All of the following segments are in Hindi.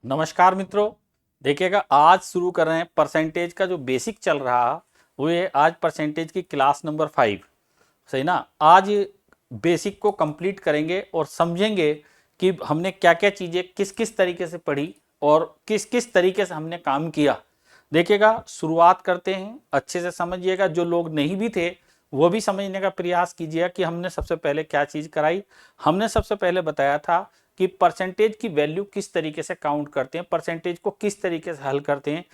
नमस्कार मित्रों। देखिएगा, आज शुरू कर रहे हैं परसेंटेज का जो बेसिक चल रहा वो ये आज परसेंटेज की क्लास नंबर 5। सही ना। आज बेसिक को कंप्लीट करेंगे और समझेंगे कि हमने क्या क्या चीज़ें किस किस तरीके से पढ़ी और किस किस तरीके से हमने काम किया। देखिएगा, शुरुआत करते हैं। अच्छे से समझिएगा, जो लोग नहीं भी थे वो भी समझने का प्रयास कीजिएगा कि हमने सबसे पहले क्या चीज़ कराई। हमने सबसे पहले बताया था कि परसेंटेज की वैल्यू किस तरीके से काउंट करते हैं, परसेंटेज को किस तरीके से हल करते हैं।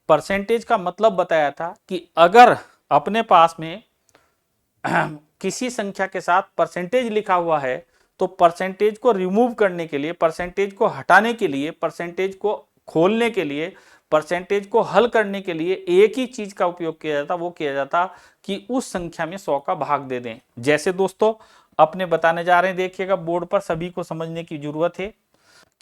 परसेंटेज का मतलब बताया था कि अगर अपने पास में किसी संख्या के साथ परसेंटेज लिखा हुआ है तो परसेंटेज को रिमूव करने के लिए, परसेंटेज को हटाने के लिए, परसेंटेज को खोलने के लिए, परसेंटेज को हल करने के लिए एक ही चीज का उपयोग किया जाता, वो किया जाता कि उस संख्या में 100 का भाग दे दें। जैसे दोस्तों अपने बताने जा रहे हैं, देखिएगा बोर्ड पर सभी को समझने की जरूरत है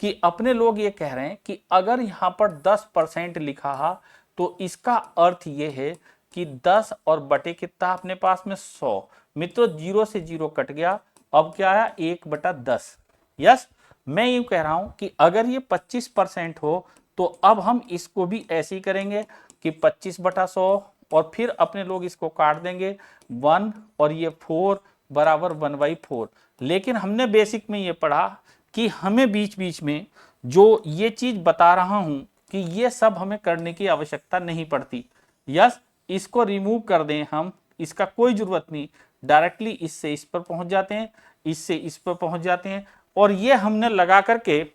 कि अपने लोग ये कह रहे हैं कि अगर यहां पर 10% लिखा है तो इसका अर्थ ये है कि 10 और बटे कितना अपने पास में 100। मित्रों, 0 से 0 कट गया, अब क्या आया 1/10। यस, मैं यूं कह रहा हूं कि अगर ये 25% हो तो अब हम इसको भी ऐसे ही करेंगे कि 25/100 और फिर अपने लोग इसको काट देंगे 1 और ये 4 बराबर 1/4। लेकिन हमने बेसिक में ये पढ़ा कि हमें बीच बीच में जो ये चीज बता रहा हूं कि ये सब हमें करने की आवश्यकता नहीं पड़ती। यस, इसको रिमूव कर दें हम, इसका कोई जरूरत नहीं, डायरेक्टली इससे इस पर पहुंच जाते हैं, इससे इस पर पहुंच जाते हैं। और ये हमने लगा करके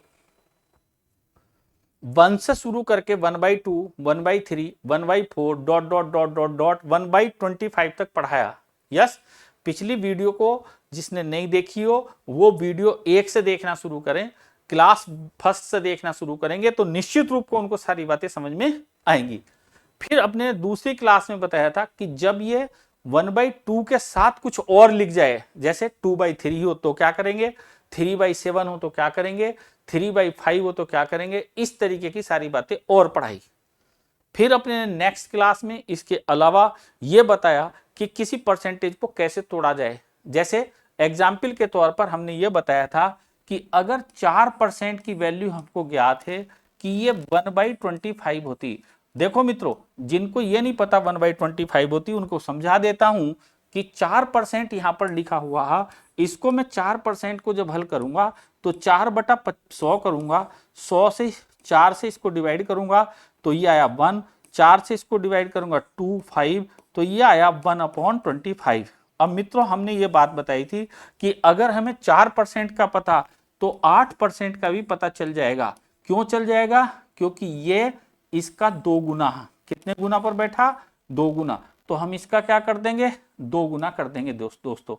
1 से शुरू करके 1/2, 1/3, 1/4 dot dot dot dot dot 1/25 तक पढ़ाया। यस, पिछली वीडियो को जिसने नहीं देखी हो वो वीडियो 1 से देखना शुरू करें, क्लास फर्स्ट से देखना शुरू करेंगे तो निश्चित रूप को उनको सारी बातें समझ में आएंगी। फिर अपने दूसरी क्लास में बताया था कि जब ये 1/2 के साथ कुछ और लिख जाए, जैसे 2/3 हो तो क्या करेंगे, 3/7 हो तो क्या करेंगे, 3/5 हो तो क्या करेंगे, इस तरीके की सारी बातें और पढ़ाई। फिर अपने नेक्स्ट क्लास में इसके अलावा यह बताया कि किसी परसेंटेज को कैसे तोड़ा जाए। जैसे एग्जाम्पल के तौर पर हमने यह बताया था कि अगर 4% की वैल्यू हमको ज्ञात है कि ये 1/25 होती। देखो मित्रों, जिनको ये नहीं पता 1/25 होती उनको समझा देता हूं कि 4% यहां पर लिखा हुआ है, इसको मैं 4% को जब हल करूंगा तो 4/100 करूंगा, 100 से 4 से इसको डिवाइड करूंगा तो ये आया 1, 4 से इसको डिवाइड करूंगा 2, 5 तो ये आया 1/25। अब मित्रों हमने ये बात बताई थी कि अगर हमें 4% का पता तो 8% का भी पता चल जाएगा। क्यों चल जाएगा? क्योंकि ये इसका 2 गुना है। कितने गुना पर बैठा? 2 गुना। तो हम इसका क्या कर देंगे? 2 गुना कर देंगे दोस्तों।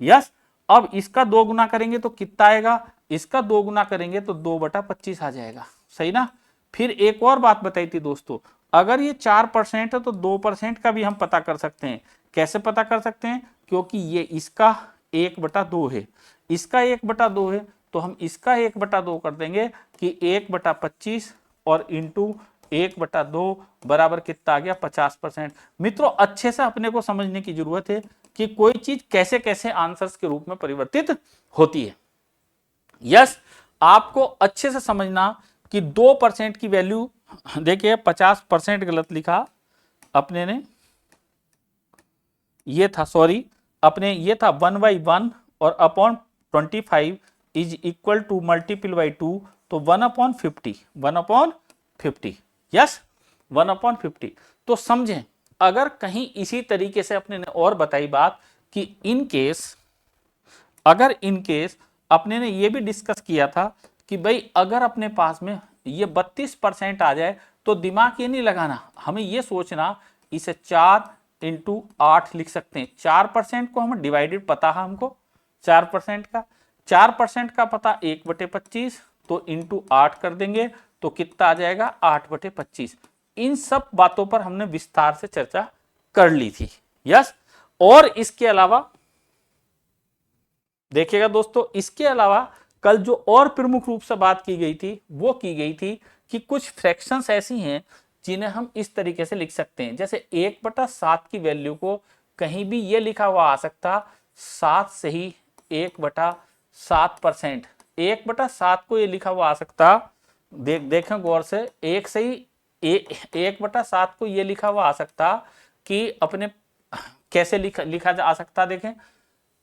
यस, अब इसका 2 गुना करेंगे तो कितना आएगा? इसका 2 गुना करेंगे तो 2/25 आ जाएगा। सही ना। फिर एक और बात बताई थी दोस्तों, अगर ये 4% है तो 2% का भी हम पता कर सकते हैं। कैसे पता कर सकते हैं? क्योंकि ये इसका 1/2 है, इसका 1/2 है तो हम इसका 1/2 कर देंगे कि 1/25 और इंटू 1/2 बराबर कितना आ गया? 50%। मित्रों अच्छे से अपने को समझने की जरूरत है कि कोई चीज कैसे कैसे आंसर्स के रूप में परिवर्तित होती है। यस, आपको अच्छे से समझना कि 2% की वैल्यू, देखिए 50% गलत लिखा अपने ने, ये था सॉरी, अपने ये था 1/1 और upon 25 is equal to multiple by 2 तो 1/50, 1/50। यस, 1/50। तो समझें, अगर कहीं इसी तरीके से अपने ने और बताई बात कि इन केस, अगर इन केस अपने ने ये भी डिस्कस किया था कि भाई अगर अपने पास में ये 32% आ जाए तो दिमाग ये नहीं लगाना, हमें ये सोचना इसे 4 × 8 लिख सकते हैं। 4% को हम डिवाइडेड पता है हमको 4% का, 4% का पता 1/25 तो इंटू 8 कर देंगे तो कितना आ जाएगा? 8/25। इन सब बातों पर हमने विस्तार से चर्चा कर ली थी। यस, और इसके अलावा देखिएगा दोस्तों, इसके अलावा कल जो और प्रमुख रूप से बात की गई थी वो की गई थी कि कुछ फ्रैक्शंस ऐसी हैं जिन्हें हम इस तरीके से लिख सकते हैं। जैसे 1/7 की वैल्यू को कहीं भी ये लिखा हुआ आ सकता 7 से ही 1/7%, 1/7 को ये लिखा हुआ आ सकता देखें गौर से, एक सही 1/7 को ये लिखा हुआ आ सकता कि अपने कैसे लिखा जा सकता, देखें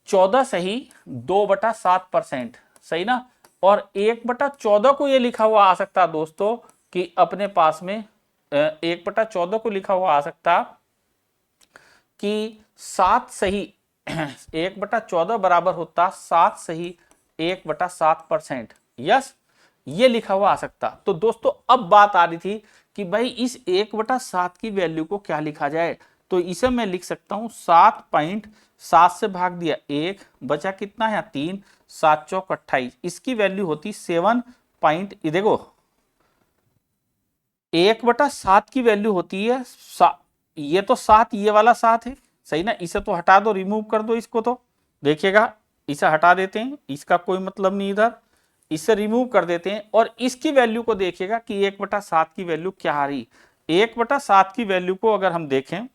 14 सही 2/7%, सही ना। और 1/14 को ये लिखा हुआ आ सकता दोस्तों कि अपने पास में 1/14 को लिखा हुआ आ सकता कि 7 सही 1/14 बराबर होता 7 सही 1/7%। यस, ये लिखा हुआ आ सकता। तो दोस्तों अब बात आ रही थी कि भाई इस 1/7 की वैल्यू को क्या लिखा जाए। तो इसे मैं लिख सकता हूं 7 से भाग दिया 1, बचा कितना है 3, 7 चौक 28, इसकी वैल्यू होती 7 देखो 1/7 की वैल्यू होती है ये तो 7, ये वाला 7 है, सही ना। इसे तो हटा दो, रिमूव कर दो इसको, तो देखिएगा इसे हटा देते हैं, इसका कोई मतलब नहीं इधर, इसे रिमूव कर देते हैं। और इसकी वैल्यू को देखिएगा कि 1/7 की वैल्यू क्या आ रही। 1/7 की वैल्यू को अगर हम देखें,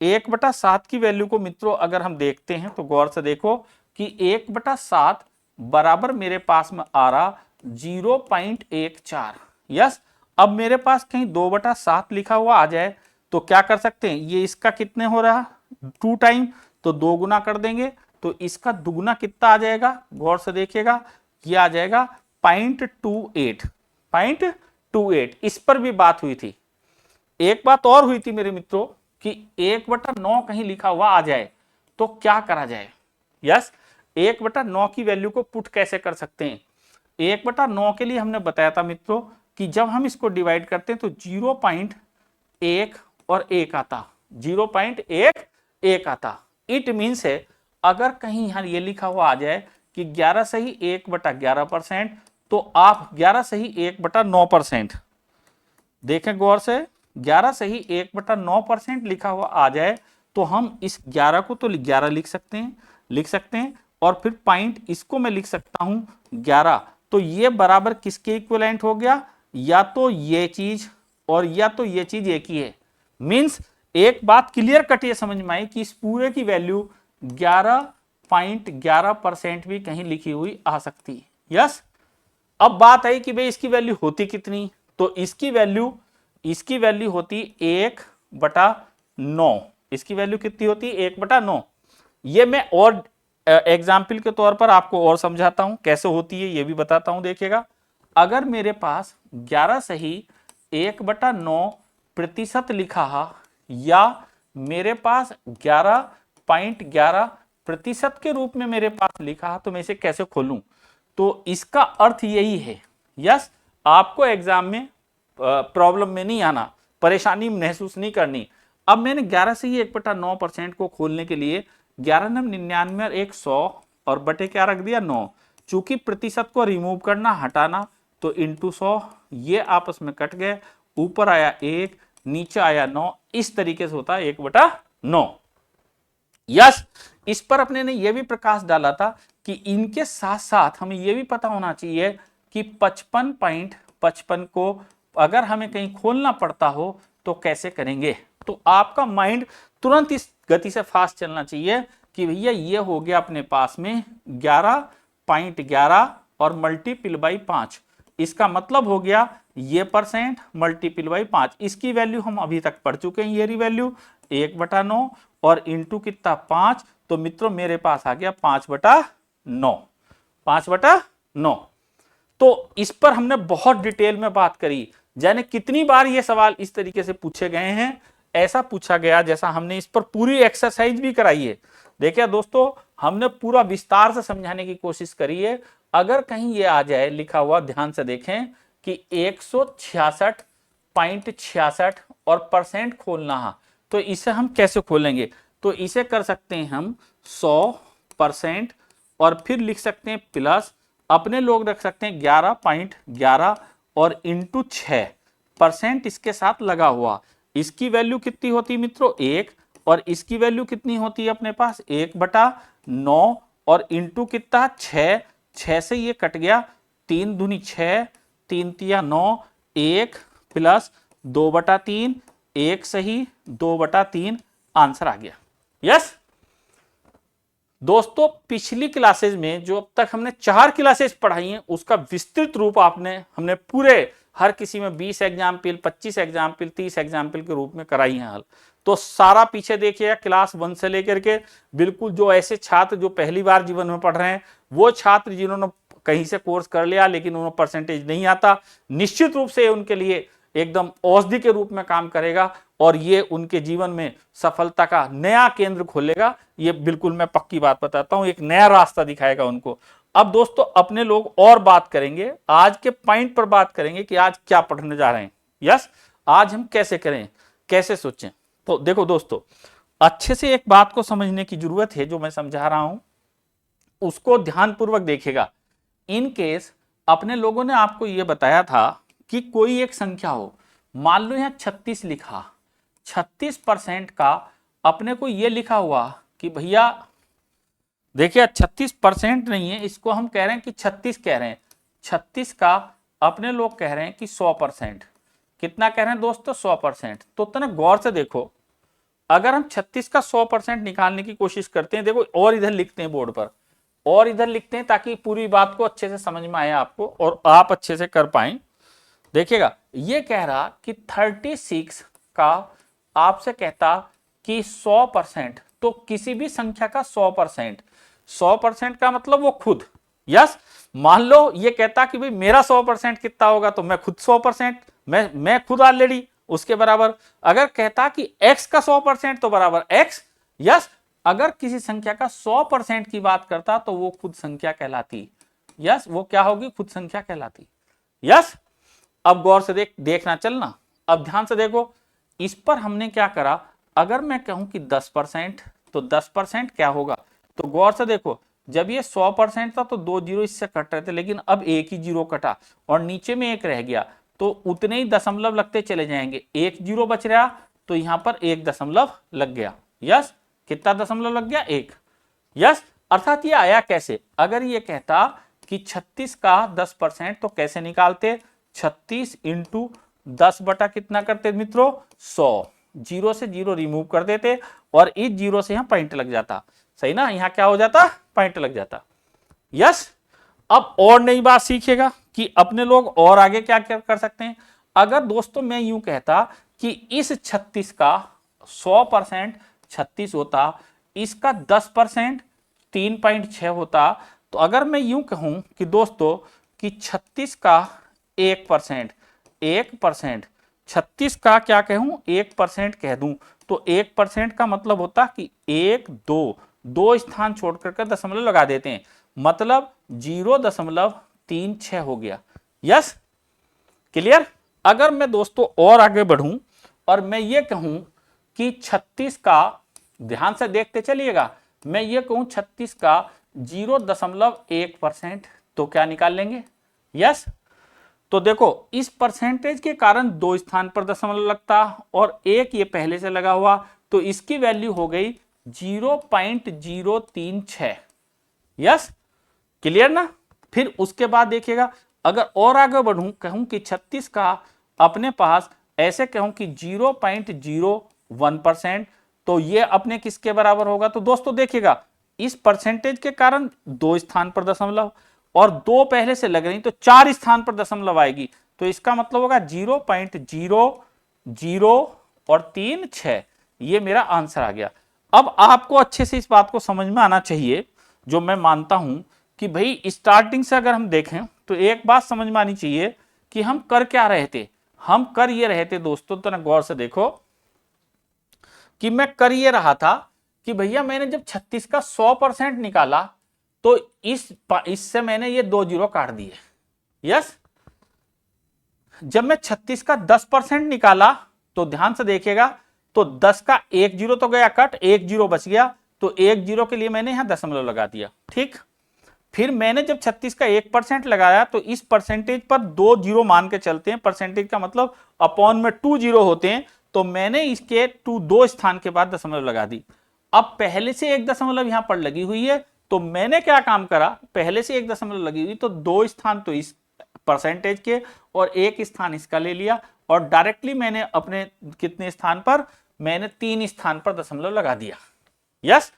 1/7 की वैल्यू को मित्रों अगर हम देखते हैं तो गौर से देखो कि 1/7 बराबर मेरे पास में आ रहा 0.14। यस, अब मेरे पास कहीं 2/7 लिखा हुआ आ जाए तो क्या कर सकते हैं, ये इसका कितने हो रहा 2 टाइम, तो 2 गुना कर देंगे तो इसका दुगुना कितना आ जाएगा, गौर से देखिएगा ये आ जाएगा 0.28। इस पर भी बात हुई थी। एक बात और हुई थी मेरे मित्रों कि 1/9 कहीं लिखा हुआ आ जाए तो क्या करा जाए। यस, 1/9 की वैल्यू को पुट कैसे कर सकते हैं। 1/9 के लिए हमने बताया था मित्रों कि जब हम इसको डिवाइड करते हैं तो 0.1 और 1 आता, 0.11 आता। इट मीन्स है अगर कहीं यहां ये लिखा हुआ आ जाए कि 11 सही 1/11%, तो आप 11 सही 1/9%, देखें गौर से 11 सही 1/9% लिखा हुआ आ जाए तो हम इस 11 को तो 11 लिख सकते हैं और फिर पॉइंट इसको मैं लिख सकता हूं 11। तो ये बराबर किसके इक्विवेलेंट हो गया, या तो ये चीज और या तो ये चीज एक ही है। मींस एक बात क्लियर कट ये समझ में आई कि इस पूरे की वैल्यू 11.11% भी कहीं लिखी हुई आ सकती है। यस, अब बात आई कि भाई इसकी वैल्यू होती कितनी, तो इसकी वैल्यू होती 1/9। इसकी वैल्यू कितनी होती 1/9। ये मैं और एग्जाम्पल के तौर पर आपको और समझाता हूं कैसे होती है, ये भी बताता हूं। देखिएगा अगर मेरे पास 11 सही 1/9% लिखा है या मेरे पास 11.11% के रूप में मेरे पास लिखा है, तो मैं इसे कैसे खोलूं। तो इसका अर्थ यही है। यस, आपको एग्जाम में प्रॉब्लम में नहीं आना, परेशानी महसूस नहीं करनी। अब मैंने 11 से ही 1/9% को खोलने के लिए 11 9 99 और 100 और बटे क्या रख दिया 9। चूंकि प्रतिशत को रिमूव करना हटाना तो इंटू 100, ये आपस में कट गए, ऊपर आया 1 नीचे आया 9, इस तरीके से होता है 1/9। यस, इस पर अपने ने यह भी प्रकाश डाला था कि इनके साथ साथ हमें यह भी पता होना चाहिए कि 55.55 को अगर हमें कहीं खोलना पड़ता हो तो कैसे करेंगे। तो आपका माइंड तुरंत इस गति से फास्ट चलना चाहिए कि भैया ये हो गया अपने पास में 11.11 और मल्टीपल बाई 5, इसका मतलब हो गया ये परसेंट मल्टीपल बाई 5। इसकी वैल्यू हम अभी तक पढ़ चुके हैं, ये वैल्यू 1/9 और इंटू कितना 5, तो मित्रों मेरे पास आ गया 5/9, 5/9। तो इस पर हमने बहुत डिटेल में बात करी, जाने कितनी बार ये सवाल इस तरीके से पूछे गए हैं। ऐसा पूछा गया जैसा हमने इस पर पूरी एक्सरसाइज भी कराई है। देखिए दोस्तों, हमने पूरा विस्तार से समझाने की कोशिश करी है। अगर कहीं ये आ जाए लिखा हुआ, ध्यान से देखें कि 166.66 और परसेंट खोलना है, तो इसे हम कैसे खोलेंगे। तो इसे कर सकते हैं हम 100% और फिर लिख सकते हैं प्लस, अपने लोग रख सकते हैं 11.11 और इंटू 6% इसके साथ लगा हुआ। इसकी वैल्यू कितनी होती है मित्रों 1, और इसकी वैल्यू कितनी होती है अपने पास 1/9 और इंटू कितना 6 से ये कट गया, 3 दूनी 6, 3 तिया 9, 1 प्लस 2/3, 1 सही 2/3 आंसर आ गया। यस, दोस्तों पिछली क्लासेज में जो अब तक हमने 4 क्लासेज पढ़ाई हैं उसका विस्तृत रूप हमने पूरे हर किसी में 20 एग्जाम्पल, 25 एग्जाम्पल, 30 एग्जाम्पल के रूप में कराई हैं हल। तो सारा पीछे देखिएगा क्लास 1 से लेकर के बिल्कुल जो ऐसे छात्र जो पहली बार जीवन में पढ़ रहे हैं, वो छात्र जिन्होंने कहीं से कोर्स कर लिया लेकिन उन्हें परसेंटेज नहीं आता, निश्चित रूप से उनके लिए एकदम औषधि के रूप में काम करेगा और ये उनके जीवन में सफलता का नया केंद्र खोलेगा। ये बिल्कुल मैं पक्की बात बताता हूं, एक नया रास्ता दिखाएगा उनको। अब दोस्तों अपने लोग और बात करेंगे, आज के पॉइंट पर बात करेंगे कि आज क्या पढ़ने जा रहे हैं। यस, आज हम कैसे करें, कैसे सोचें। तो देखो दोस्तों, अच्छे से एक बात को समझने की जरूरत है, जो मैं समझा रहा हूं उसको ध्यानपूर्वक देखेगा। इन केस अपने लोगों ने आपको यह बताया था कि कोई एक संख्या हो, मान लो यहां 36 लिखा, 36% का अपने को यह लिखा हुआ कि भैया देखिए 36% नहीं है, इसको हम कह रहे हैं कि 36 कह रहे हैं। 36 का अपने लोग कह रहे हैं कि 100%। कितना कह रहे हैं दोस्तों? 100%। तो उतना गौर से देखो, अगर हम 36 का 100% निकालने की कोशिश करते हैं, देखो और इधर लिखते हैं बोर्ड पर, और इधर लिखते हैं ताकि पूरी बात को अच्छे से समझ में आए आपको और आप अच्छे से कर पाए। देखिएगा ये कह रहा कि 36 का आपसे कहता कि 100%, तो किसी भी संख्या का 100%, 100% का मतलब वो खुद। यस, मान लो ये कहता कि भाई मेरा 100% कितना होगा, तो मैं खुद 100%, मैं खुद ऑलरेडी उसके बराबर। अगर कहता कि x का 100% तो बराबर x। यस, अगर किसी संख्या का 100% की बात करता तो वो खुद संख्या कहलाती। यस, वो क्या होगी? खुद संख्या कहलाती। यस, अब गौर से देखना चलना, अब ध्यान से देखो, इस पर हमने क्या करा, अगर मैं कहूं कि 10% तो 10% क्या होगा? तो गौर से देखो, जब ये 100% था तो 2 जीरो इससे कट रहे थे, लेकिन अब एक ही जीरो कटा और नीचे में एक रह गया, तो उतने ही दशमलव लगते चले जाएंगे। एक जीरो बच रहा तो यहां पर एक दशमलव लग गया। यस, कितना दशमलव लग गया? एक। यस, अर्थात ये आया कैसे? अगर ये कहता कि 36 का 10% तो कैसे निकालते? 36 इंटू 10 बटा कितना करते मित्रों? 100। जीरो से जीरो रिमूव कर देते और इस जीरो से यहां पॉइंट लग जाता। सही ना? यहां क्या हो जाता? पॉइंट लग जाता। यस, अब और नई बात सीखेगा कि अपने लोग और आगे क्या क्या कर सकते हैं। अगर दोस्तों मैं यूं कहता कि इस 36 का 100% 36 होता, इसका 10% 3.6 होता, तो अगर मैं यूं कहूं कि दोस्तों कि 36 का 1%, 1%, 36 का क्या कहूं? 1% कह दूं, तो 1% का मतलब होता कि 1, 2 स्थान छोड़ करके दशमलव लगा देते हैं, मतलब 0.36 हो गया। Yes, clear? अगर मैं दोस्तों और आगे बढ़ूं और मैं ये कहूं कि 36 का, ध्यान से देखते चलिएगा, मैं ये कहूं 36 का 0.1%, तो क्या निकाल लेंगे? यस, तो देखो इस परसेंटेज के कारण 2 स्थान पर दशमलव लगता और एक ये पहले से लगा हुआ, तो इसकी वैल्यू हो गई 0.036। यस, क्लियर ना? फिर उसके बाद देखिएगा, अगर और आगे बढ़ूं, कहूं कि 36 का अपने पास ऐसे कहूं कि 0.01%, तो ये अपने किसके बराबर होगा? तो दोस्तों देखिएगा, इस परसेंटेज के कारण 2 स्थान पर दशमलव और 2 पहले से लग रही, तो 4 स्थान पर दशमलव आएगी, तो इसका मतलब होगा 0.0036। ये मेरा आंसर आ गया। अब आपको अच्छे से इस बात को समझ में आना चाहिए, जो मैं मानता हूं कि भाई स्टार्टिंग से अगर हम देखें तो एक बात समझ में आनी चाहिए कि हम कर क्या रहे थे। हम कर ये रहे थे दोस्तों, तो ना गौर से देखो कि मैं कर ये रहा था कि भैया मैंने जब 36 का 100% निकाला तो इससे मैंने ये 2 जीरो काट दिए। यस, जब मैं 36 का 10% निकाला तो ध्यान से देखिएगा, तो 10 का 1 जीरो तो गया कट, 1 जीरो बच गया, तो 1 जीरो के लिए मैंने यहां दशमलव लगा दिया। ठीक, फिर मैंने जब 36 का 1% लगाया तो इस परसेंटेज पर 2 जीरो मान के चलते हैं, परसेंटेज का मतलब अपॉन में 2 जीरो होते हैं, तो मैंने इसके 2 स्थान के बाद दशमलव लगा दी। अब पहले से एक दशमलव यहां पर लगी हुई है, तो मैंने क्या काम करा, पहले से एक दशमलव लगी हुई तो 2 स्थान तो इस परसेंटेज के और 1 स्थान इसका ले लिया, और डायरेक्टली मैंने अपने कितने स्थान पर, मैंने 3 स्थान पर दशमलव लगा दिया। यस,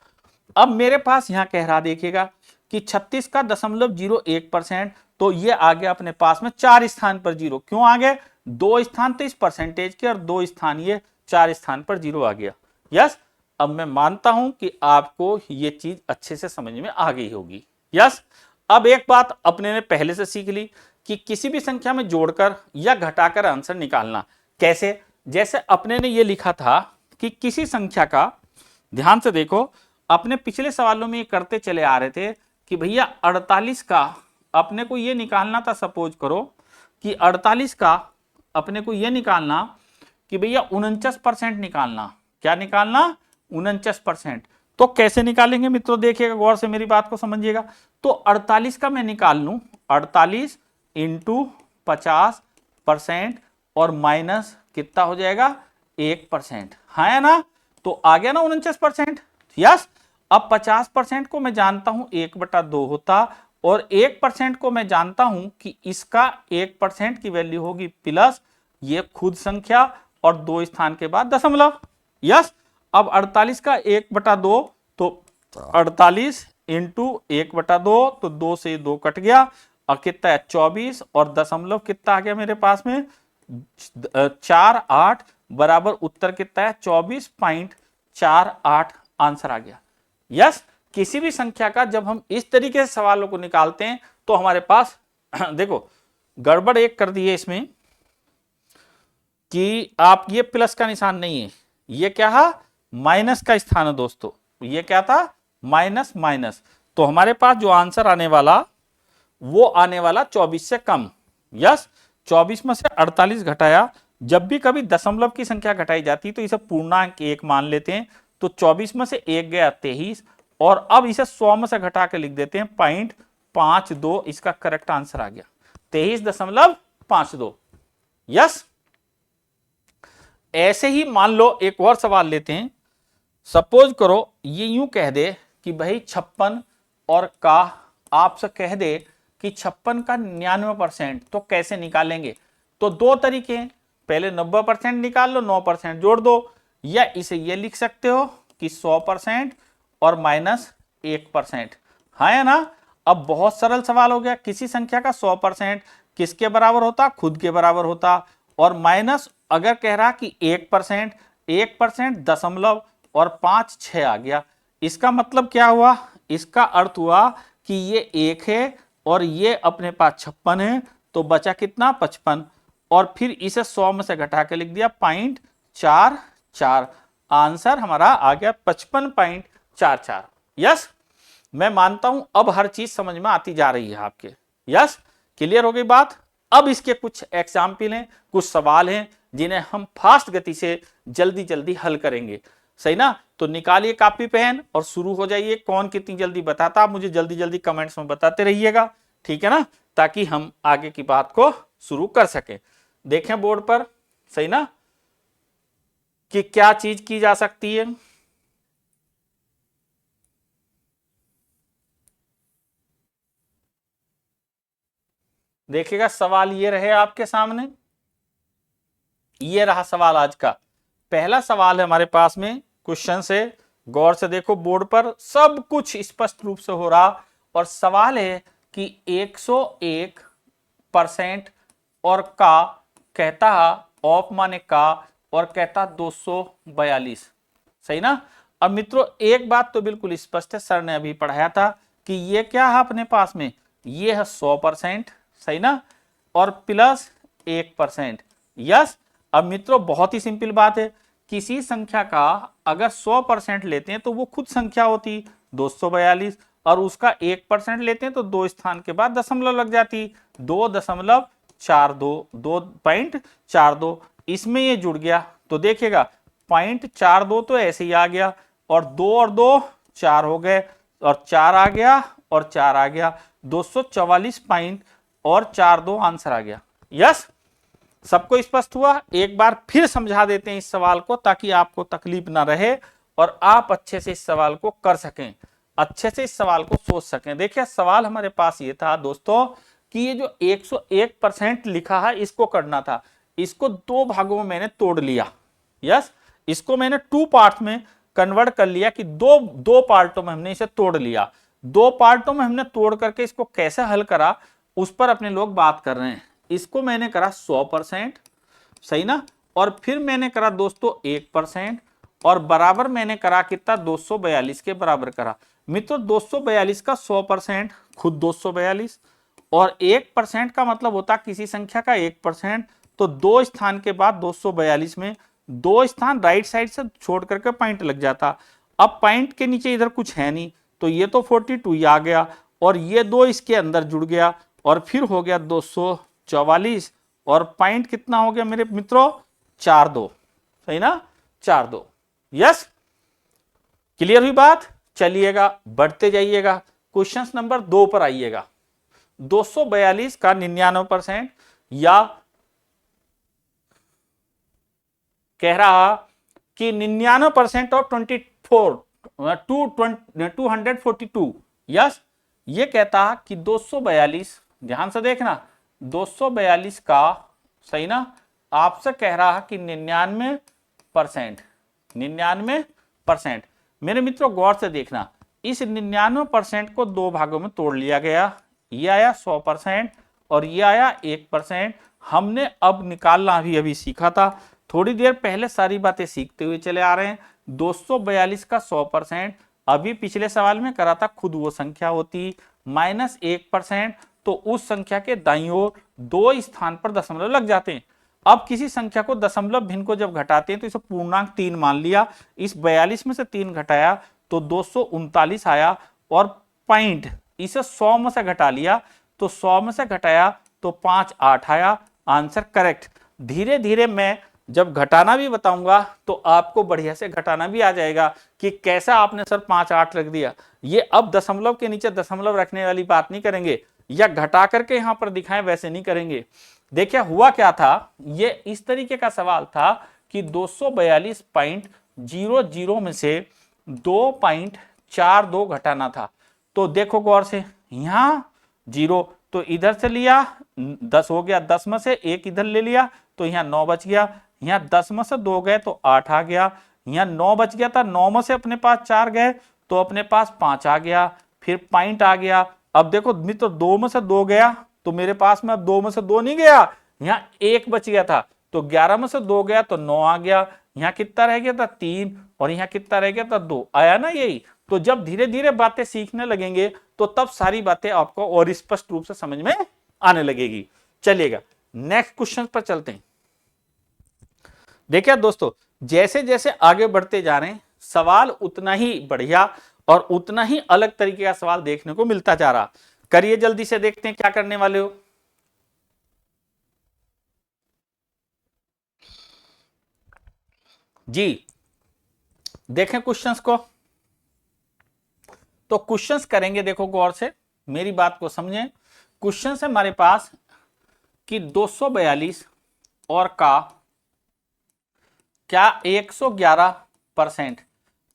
अब मेरे पास यहां कह रहा देखिएगा कि 36 का 0.01%, तो ये आ गया अपने पास में 4 स्थान पर जीरो। क्यों आ गए? 2 स्थान तो इस परसेंटेज के और 2 स्थान ये 4 स्थान पर जीरो आ गया। यस, अब मैं मानता हूं कि आपको ये चीज अच्छे से समझ में आ गई होगी। यस, अब एक बात अपने ने पहले से सीख ली कि किसी भी संख्या में जोड़कर या घटाकर आंसर निकालना कैसे। जैसे अपने ने ये लिखा था कि किसी संख्या का, ध्यान से देखो, अपने पिछले सवालों में ये करते चले आ रहे थे कि भैया 48 का अपने को ये निकालना था, सपोज करो कि 48 का अपने को ये निकालना कि भैया 49% निकालना। क्या निकालना? 49%। तो कैसे निकालेंगे मित्रों? देखिएगा, गौर से मेरी बात को समझिएगा। तो 48 का मैं निकाल लूं 48 इंटू 50% और माइनस कितना हो जाएगा? 1%। हाँ या ना? तो आ गया ना 49%। यस, अब 50% को मैं जानता हूं 1/2 होता, और 1% को मैं जानता हूं कि इसका 1% की वैल्यू होगी प्लस ये खुद संख्या और 2 स्थान के बाद दशमलव। यस, अब 48 का 1/2, तो 48 इंटू 1/2, तो 2 से 2 कट गया और कितना है? 24, और दशमलव कितना आ गया मेरे पास में? 48 बराबर उत्तर कितना है? 24.48 आंसर आ गया। यस, किसी भी संख्या का जब हम इस तरीके से सवालों को निकालते हैं तो हमारे पास देखो गड़बड़ एक कर दी है इसमें कि आप ये प्लस का निशान नहीं है, ये क्या है? माइनस का स्थान है दोस्तों। ये क्या था? Minus minus. तो हमारे पास जो आंसर आने वाला वो आने वाला 24 से कम। यस, 24 में से 48 घटाया। जब भी कभी दशमलव की संख्या घटाई जाती तो इसे पूर्णांक 1 मान लेते हैं। तो 24 में से 1 गया 23, और अब इसे 100 में से घटा के लिख देते हैं 0.52। इसका करेक्ट आंसर आ गया 23.52। यस, ऐसे ही मान लो एक और सवाल लेते हैं। सपोज करो ये यूं कह दे कि भाई 56 और का आपसे कह दे कि 56 का 99%, तो कैसे निकालेंगे? तो दो तरीके हैं, पहले 90% निकाल लो, 9% जोड़ दो, या इसे ये लिख सकते हो कि 100% और माइनस 1%। हाँ या ना? अब बहुत सरल सवाल हो गया। किसी संख्या का 100% किसके बराबर होता? खुद के बराबर होता। और माइनस अगर कह रहा कि 1%, 1% दशमलव और 5 6 आ गया। इसका मतलब क्या हुआ? इसका अर्थ हुआ कि ये 1 है और ये अपने पास 56 है, तो बचा कितना? 55, और फिर इसे 100 में से घटा के लिख दिया 0.44। आंसर हमारा आ गया 55.44। यस, मैं मानता हूं अब हर चीज समझ में आती जा रही है आपके। यस, क्लियर हो गई बात। अब इसके कुछ एग्जाम्पल हैं, कुछ सवाल हैं जिन्हें हम फास्ट गति से जल्दी जल्दी हल करेंगे। सही ना? तो निकालिए कॉपी पेन और शुरू हो जाइए। कौन कितनी जल्दी बताता, आप मुझे जल्दी जल्दी कमेंट्स में बताते रहिएगा, ठीक है ना, ताकि हम आगे की बात को शुरू कर सकें। देखें बोर्ड पर, सही ना, कि क्या चीज की जा सकती है। देखिएगा सवाल ये रहे आपके सामने, ये रहा सवाल आज का। पहला सवाल है हमारे पास में, क्वेश्चन से गौर से देखो, बोर्ड पर सब कुछ स्पष्ट रूप से हो रहा। और सवाल है कि 101% और का कहता ऑफ माने का, और कहता 242। सही ना? अब मित्रों एक बात तो बिल्कुल स्पष्ट है, सर ने अभी पढ़ाया था कि ये क्या है अपने पास में? ये है 100%। सही ना? और प्लस 1%। यस, अब मित्रों बहुत ही सिंपल बात है, किसी संख्या का अगर 100% लेते हैं तो वो खुद संख्या होती 242, और उसका 1% लेते हैं तो 2 स्थान के बाद दशमलव लग जाती 2.42, 2.42। इसमें ये जुड़ गया तो देखिएगा 0.42 तो ऐसे ही आ गया, और 2 और 2 4 हो गए, और 4 आ गया और 4 आ गया, 244 और 42 आंसर आ गया। यस, सबको स्पष्ट हुआ? एक बार फिर समझा देते हैं इस सवाल को ताकि आपको तकलीफ ना रहे और आप अच्छे से इस सवाल को कर सकें, अच्छे से इस सवाल को सोच सकें। देखिए सवाल हमारे पास ये था दोस्तों कि ये जो 101% लिखा है इसको करना था। इसको 2 भागों में मैंने तोड़ लिया। यस, इसको मैंने 2 पार्ट में कन्वर्ट कर लिया कि दो दो पार्टों में हमने इसे तोड़ लिया। दो पार्टों में हमने तोड़ करके इसको कैसे हल करा उस पर अपने लोग बात कर रहे हैं। इसको मैंने करा 100%, सही ना, और फिर मैंने करा दोस्तों 1%, और बराबर मैंने करा कितना 242 के बराबर करा। मित्रों 242 का 100% खुद 242, और 1% का मतलब होता किसी संख्या का 1%। तो दो स्थान के बाद 242 में दो स्थान राइट साइड से छोड़ करके पॉइंट लग जाता। अब पॉइंट के नीचे इधर कुछ है नहीं, तो ये तो 42 ही आ गया, और ये दो इसके अंदर जुड़ गया, और फिर हो गया 244, और पॉइंट कितना हो गया मेरे मित्रों 42, सही ना, 42। यस, क्लियर हुई बात। चलिएगा बढ़ते जाइएगा, क्वेश्चन नंबर 2 पर आइएगा। 242 का 99% या कह रहा कि 99% ऑफ 242। यस, ये कहता कि 242, ध्यान से देखना, 242 का, सही ना, आपसे कह रहा कि 99%, 99%। मेरे मित्रों गौर से देखना, इस 99% को दो भागों में तोड़ लिया गया। ये आया 100% और ये आया 1%। हमने अब निकालना अभी सीखा था, थोड़ी देर पहले सारी बातें सीखते हुए चले आ रहे हैं। 242 का 100% अभी पिछले सवाल में करा था, खुद वो संख्या होती माइनस 1%, तो उस संख्या के दाईं ओर दो स्थान पर दशमलव लग जाते हैं। अब किसी संख्या को दशमलव भिन्न को जब घटाते हैं तो इसे पूर्णांक 3 मान लिया, इस 42 में से 3 घटाया तो 239 आया, और पॉइंट इसे 100 में से घटा लिया तो 100 में से घटाया तो 5 8 आया, आंसर करेक्ट। धीरे धीरे मैं जब घटाना भी बताऊंगा तो आपको बढ़िया से घटाना भी आ जाएगा कि कैसा आपने सर 5 8 रख दिया। ये अब दशमलव के नीचे दशमलव रखने वाली बात नहीं करेंगे, या घटा करके यहां पर दिखाएं वैसे नहीं करेंगे। देखिए हुआ क्या था, ये इस तरीके का सवाल था कि 242.00 में से 2.42 घटाना था। तो देखो गौर से, यहां 0 तो इधर से लिया 10 हो गया, 10 में से एक इधर ले लिया तो यहाँ 9 बच गया, यहाँ 10 में से 2 गए तो 8 आ गया, यहाँ 9 बच गया था, 9 में से अपने पास 4 गए तो अपने पास 5 आ गया, फिर पॉइंट आ गया। अब देखो मित्र 2 में से 2 गया तो मेरे पास में अब 2 में से 2 नहीं गया, यहाँ 1 बच गया था, तो 11 में से 2 गया तो 9 आ गया, यहाँ कितना रह गया था 3, और यहाँ कितना रह गया था 2 आया ना। यही तो जब धीरे धीरे बातें सीखने लगेंगे तो तब सारी बातें आपको और स्पष्ट रूप से समझ में आने लगेगी। चलिएगा नेक्स्ट क्वेश्चन पर चलते हैं। देखिए दोस्तों, जैसे जैसे आगे बढ़ते जा रहे हैं सवाल उतना ही बढ़िया और उतना ही अलग तरीके का सवाल देखने को मिलता जा रहा। करिए जल्दी से, देखते हैं क्या करने वाले हो। जी देखें क्वेश्चंस को, तो क्वेश्चंस करेंगे, देखो गौर से मेरी बात को समझें। क्वेश्चन है हमारे पास कि 242 और का क्या 111%।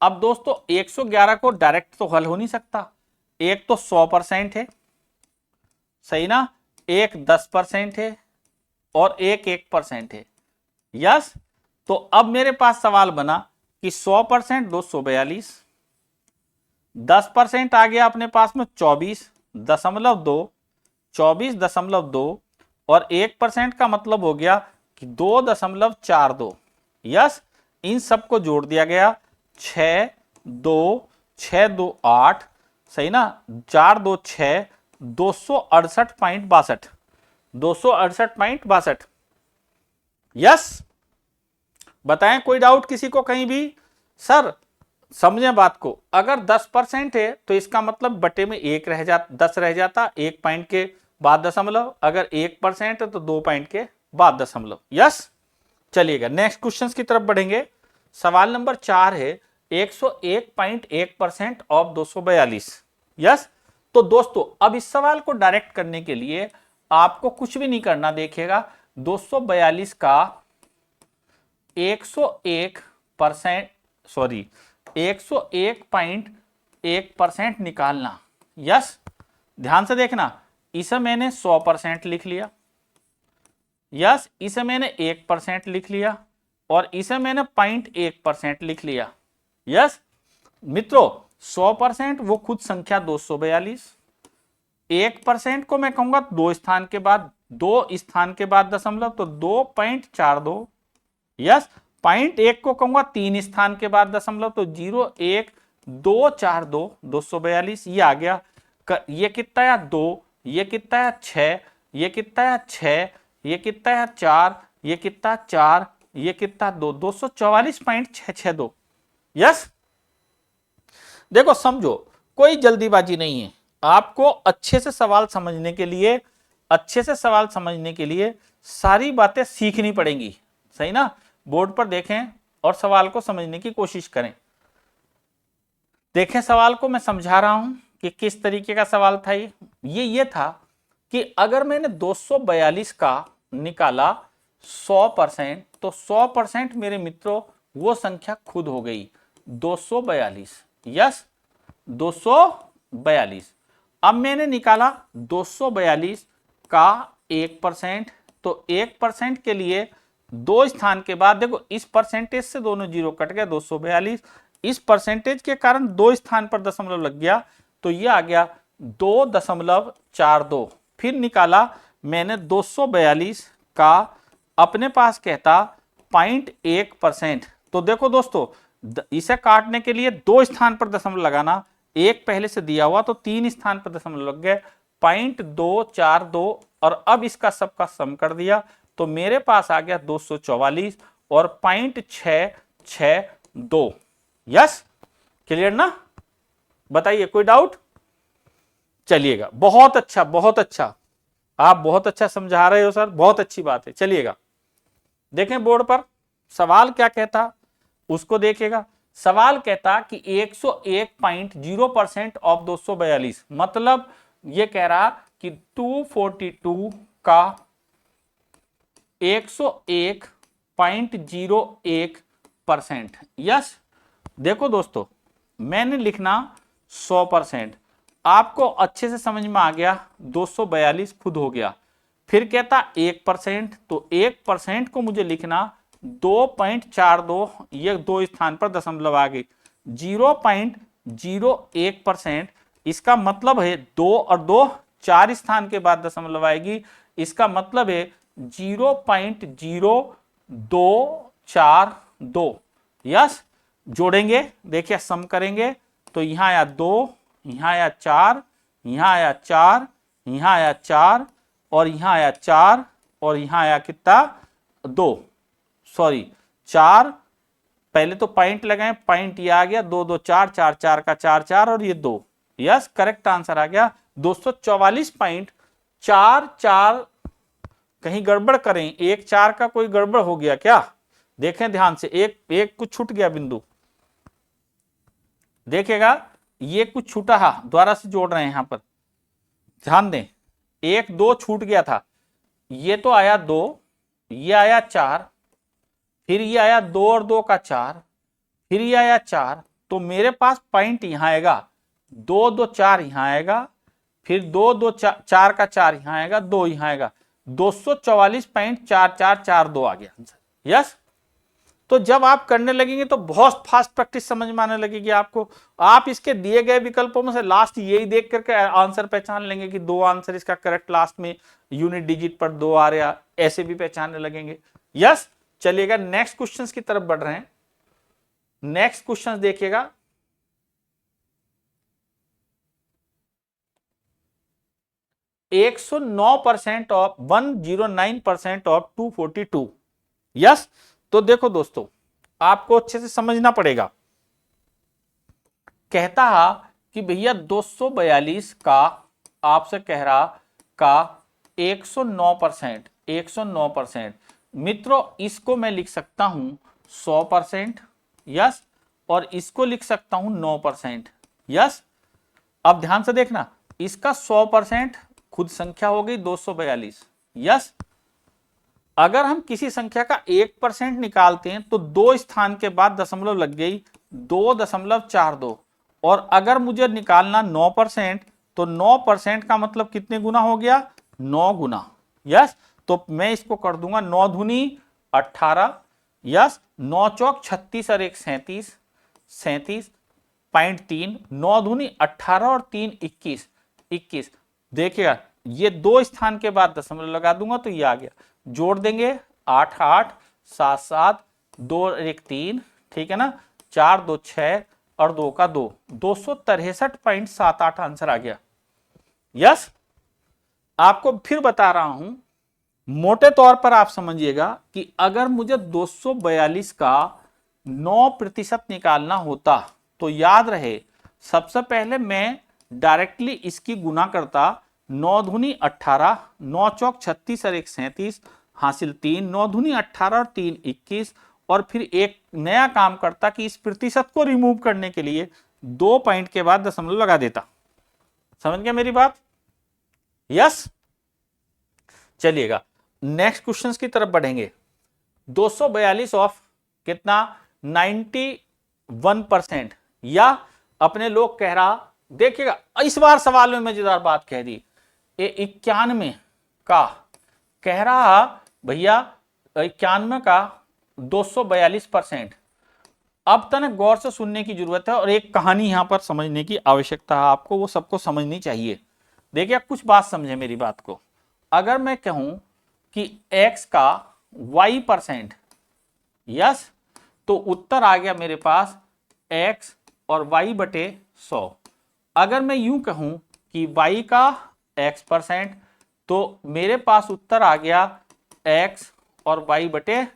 अब दोस्तों 111 को डायरेक्ट तो हल हो नहीं सकता, एक तो 100% है, सही ना, एक 10% है और एक 1% है। यस, तो अब मेरे पास सवाल बना कि 100% 242, 10% आ गया अपने पास में 24.2, 24.2, और 1% का मतलब हो गया कि 2.42। यस, इन सबको जोड़ दिया गया, 6 2 6 2 8, सही ना, 4 2 6, 268.62, 268.62। यस, बताएं कोई डाउट किसी को कहीं भी। सर समझें बात को, अगर 10% है तो इसका मतलब बटे में 1 रह जाता, 10 रह जाता, 1 पॉइंट के बाद दशमलव, अगर 1% है तो 2 पॉइंट के बाद दशमलव। यस, चलिएगा नेक्स्ट क्वेश्चन की तरफ बढ़ेंगे। सवाल नंबर 4 है 101.1% ऑफ 242। यस, तो दोस्तों अब इस सवाल को डायरेक्ट करने के लिए आपको कुछ भी नहीं करना, देखिएगा 242 का 101%, सॉरी 101.1% निकालना। यस, ध्यान से देखना, इसे मैंने 100% लिख लिया, यस, इसे मैंने 1% लिख लिया, और इसे मैंने 0.1% लिख लिया। यस मित्रों, 100% वो खुद संख्या 242, 1% को मैं कहूंगा दो स्थान के बाद दशमलव, तो 2.42। यस, 0.1 को कहूंगा 3 स्थान के बाद दशमलव, तो 0.1242, 242 ये आ गया। ये कितना है 2, ये कितना है 6, ये कितना है 6, ये कितना है 4, ये कितना 4, ये कितना 2, 244.662। यस, देखो समझो, कोई जल्दीबाजी नहीं है। आपको अच्छे से सवाल समझने के लिए सारी बातें सीखनी पड़ेंगी, सही ना। बोर्ड पर देखें और सवाल को समझने की कोशिश करें। देखें सवाल को, मैं समझा रहा हूं कि किस तरीके का सवाल था। ये था कि अगर मैंने 242 का निकाला 100%, तो 100% मेरे मित्रों वो संख्या खुद हो गई 242। यस, 242। अब मैंने निकाला 242 का 1%, तो 1% के लिए दो स्थान के बाद, देखो इस परसेंटेज से दोनों जीरो कट गया, 242। इस परसेंटेज के कारण दो स्थान पर दशमलव लग गया, तो ये आ गया 2.42। फिर निकाला मैंने 242 का अपने पास कहता 0.1%। तो देखो दोस्तों, इसे काटने के लिए दो स्थान पर दशमलव लगाना, एक पहले से दिया हुआ तो 3 स्थान पर दशमलव लग गए, 0.242, और अब इसका सबका सम कर दिया तो मेरे पास आ गया 244 और 0.662। यस, क्लियर ना, बताइए कोई डाउट। चलिएगा, बहुत अच्छा बहुत अच्छा, आप बहुत अच्छा समझा रहे हो सर, बहुत अच्छी बात है। चलिएगा देखें बोर्ड पर सवाल क्या कहता, उसको देखेगा। सवाल कहता कि 101.0% ऑफ 242, मतलब ये कह रहा कि 242 का 101.01%। यस, देखो दोस्तों, मैंने लिखना 100%, आपको अच्छे से समझ में आ गया, 242 खुद हो गया। फिर कहता 1%, तो 1% को मुझे लिखना 2.42, ये दो स्थान पर दशमलव आ गई, 0.01%। इसका मतलब है 2 और 2 4 स्थान के बाद दशमलव आएगी, इसका मतलब है 0.0242। यस, जोड़ेंगे, देखिए सम करेंगे, तो यहां आया 2, यहां आया 4, यहां आया 4, यहां आया 4, और यहां आया 4, और यहां आया कितना 2, सॉरी 4, पहले तो पॉइंट लगाए, पॉइंट ये आ गया 2 2 4 4 4 का 4 4 और ये 2। यस, करेक्ट आंसर आ गया 244.44। कहीं गड़बड़ करें, 1 4 का कोई गड़बड़ हो गया क्या, देखें ध्यान से, एक कुछ छूट गया बिंदु, देखेगा ये कुछ छूटा है, दोबारा से जोड़ रहे हैं यहां पर, ध्यान दें, 1 2 छूट गया था, ये तो आया 2, ये आया 4, फिर ये आया 2 और 2 का 4, फिर ये आया 4, तो मेरे पास पॉइंट यहां आएगा, 2 2 4 यहां आएगा, फिर 2 2 4 का 4 यहां आएगा, 2 यहां आएगा, 244.4442 आ गया आंसर। यस, तो जब आप करने लगेंगे तो बहुत फास्ट प्रैक्टिस समझ में आने लगेगी आपको। आप इसके दिए गए विकल्पों में से लास्ट यही देख करके आंसर पहचान लेंगे कि 2 आंसर इसका करेक्ट लास्ट में यूनिट डिजिट पर 2 आ रहा, ऐसे भी पहचानने लगेंगे। यस, चलिएगा नेक्स्ट क्वेश्चन की तरफ बढ़ रहे हैं। नेक्स्ट क्वेश्चन देखिएगा, एक 109% ऑफ 109% ऑफ 242। यस, तो देखो दोस्तों, आपको अच्छे से समझना पड़ेगा। कहता है कि भैया 242 का आपसे कह रहा का 109%, 109%। मित्रों, इसको मैं लिख सकता हूं 100%। यस, और इसको लिख सकता हूं 9%। यस, अब ध्यान से देखना, इसका 100% खुद संख्या हो गई 242। यस, अगर हम किसी संख्या का 1% निकालते हैं तो दो स्थान के बाद दशमलव लग गई 2.42, और अगर मुझे निकालना 9%, तो 9% का मतलब कितने गुना हो गया, 9 गुना। यस, तो मैं इसको कर दूंगा 9 दूनी 18। यस, 9 चौक 36 और 1 37, 37.3, 9 दूनी 18 और 3 21, 21। देखिएगा ये 2 स्थान के बाद दशमलव लगा दूंगा तो ये आ गया, जोड़ देंगे 8 8 7 7 2 1 3, ठीक है ना, 4 2 6 और 2 का 2, 263.78 आंसर आ गया। यस, आपको फिर बता रहा हूं, मोटे तौर पर आप समझिएगा कि अगर मुझे 242 का 9% निकालना होता तो याद रहे सबसे पहले मैं डायरेक्टली इसकी गुना करता, 9 दूनी 18, 9 चौक 36 और 1 37, हासिल 3, 9 दूनी 18 और 3 21, और फिर एक नया काम करता कि इस प्रतिशत को रिमूव करने के लिए 2 पॉइंट के बाद दशमलव लगा देता। समझ गया मेरी बात? यस, चलिएगा नेक्स्ट क्वेश्चंस की तरफ बढ़ेंगे। 242 ऑफ कितना 91%, या अपने लोग कह रहा, देखिएगा इस बार सवाल में मजेदार बात कह दी, 91 का कह रहा भैया, 91 का 242%। अब तक गौर से सुनने की जरूरत है और एक कहानी यहां पर समझने की आवश्यकता है, आपको वो सबको समझनी चाहिए। देखिए कुछ बात समझे मेरी बात को। अगर मैं कहूं कि x का y%, यस, तो उत्तर आ गया मेरे पास x और y बटे 100। अगर मैं यूं कहूं कि y का x%, तो मेरे पास उत्तर आ गया x और y बटे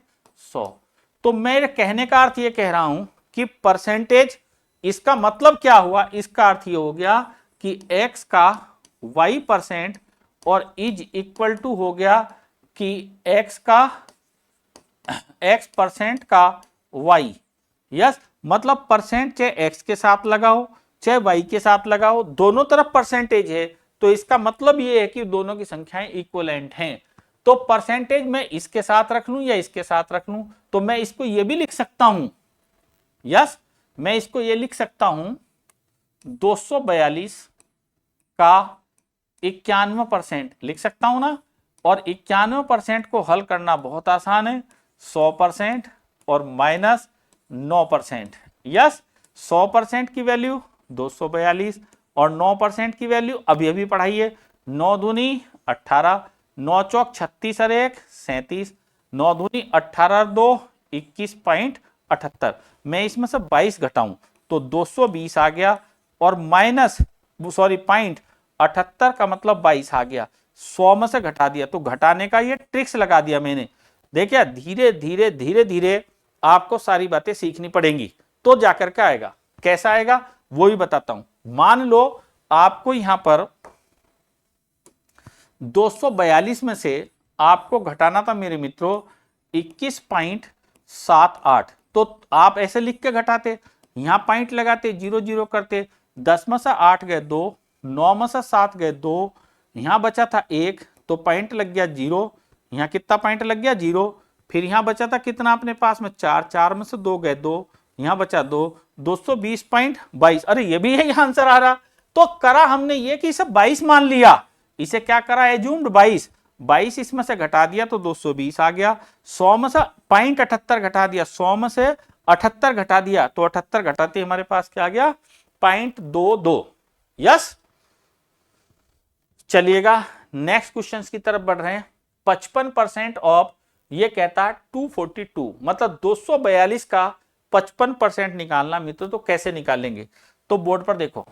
100। तो मेरे कहने का अर्थ ये कह रहा हूं कि परसेंटेज, इसका मतलब क्या हुआ, इसका अर्थ ये हो गया कि x का y% और इज इक्वल टू हो गया कि x का x% का y। यस, मतलब परसेंट चाहे x के साथ लगाओ चाहे y के साथ लगाओ, दोनों तरफ परसेंटेज है, तो इसका मतलब ये है कि दोनों की संख्याएं इक्वलेंट हैं। तो परसेंटेज मैं इसके साथ रख लूं या इसके साथ रख लूं, तो मैं इसको ये भी लिख सकता हूं, यस, मैं इसको ये लिख सकता हूं 242 का 91% लिख सकता हूं ना। और 91% को हल करना बहुत आसान है, 100% और माइनस 9%। यस, 100% की वैल्यू 242 और 9% की वैल्यू अभी अभी पढ़ाई है, 9 दूनी 18, 9 चौक 36 और 1 37, 9 दूनी 18 और 2 21.78। मैं इसमें से 22 घटाऊं तो 220 आ गया, और माइनस पॉइंट 78 का मतलब 22 आ गया, 100 में से घटा दिया, तो घटाने का ये ट्रिक्स लगा दिया मैंने। देखिए धीरे धीरे धीरे धीरे आपको सारी बातें सीखनी पड़ेंगी तो जाकर के आएगा। कैसा आएगा वो भी बताता हूं। मान लो आपको यहां पर 242 में से आपको घटाना था मेरे मित्रों 21.78, तो आप ऐसे लिख के घटाते, यहां पॉइंट लगाते, 0 0 करते, 10 में से 8 गए 2, 9 में से 7 गए 2, यहां बचा था 1, तो पॉइंट लग गया 0, यहां कितना पॉइंट लग गया 0, फिर यहां बचा था कितना अपने पास में 4, 4 में से 2 गए 2, यहां बचा 2, 220.22। अरे ये भी है यहां आंसर आ रहा। तो करा हमने ये कि इसे 22 मान लिया, इसे क्या करा एज्यूम्ड 22 इसमें से घटा दिया तो 220 आ गया, 100 में से 0.78 घटा दिया, 100 में से 78 घटा दिया तो 78 घटाते हमारे पास क्या आ गया 0.22। यस, चलिएगा नेक्स्ट क्वेश्चन की तरफ बढ़ रहे हैं। 55% ऑफ, ये कहता है 242, मतलब 242 का 55% निकालना मित्र, तो कैसे निकालेंगे? तो बोर्ड पर देखो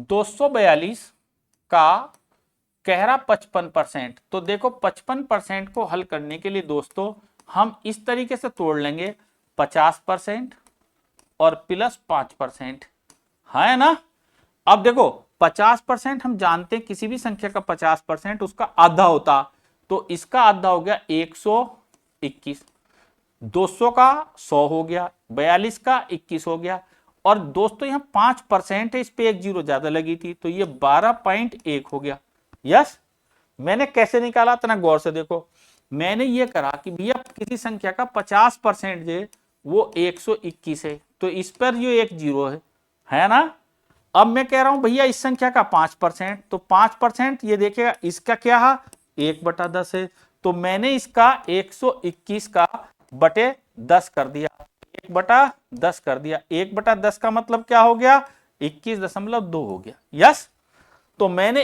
242 का कह रहा 55%, तो देखो 55% को हल करने के लिए दोस्तों हम इस तरीके से तोड़ लेंगे 50% और प्लस 5%, है ना। अब देखो 50% हम जानते हैं किसी भी संख्या का 50% उसका आधा होता, तो इसका आधा हो गया 121, 200 का 100 हो गया, 42 का 21 हो गया, और दोस्तों यहाँ 5% है, इस पे एक जीरो ज्यादा लगी थी तो ये 12.1 हो गया। यस, मैंने कैसे निकाला इतना गौर से देखो, मैंने ये करा कि भैया किसी संख्या का 50% जो वो 121 है, तो इस पर जो एक जीरो है ना। अब मैं कह रहा हूं भैया इस संख्या का 5%, तो 5% ये देखिएगा इसका क्या है 1/10 है, तो मैंने इसका 121 का बटे 10 कर दिया, 1/10 कर दिया। 1/10 का मतलब क्या हो गया? 21.2 हो गया। यस, तो मैंने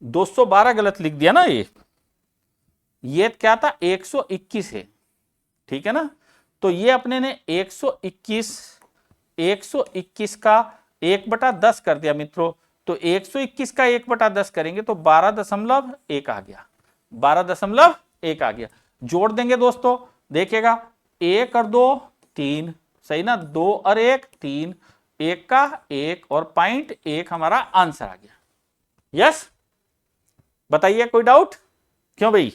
212 गलत लिख दिया ना। ये क्या था? 121 है, ठीक है ना। तो ये अपने ने 121 का 1/10 कर दिया मित्रों। तो 121 का 1/10 करेंगे तो 12.1 आ गया। 12.1 आ गया। जोड़ देंगे दोस्तों, देखिएगा 1 और 2 3, सही ना। 2 और 1 3, 1 का 1 और 0.1 हमारा आंसर आ गया। यस, बताइए कोई डाउट? क्यों भाई?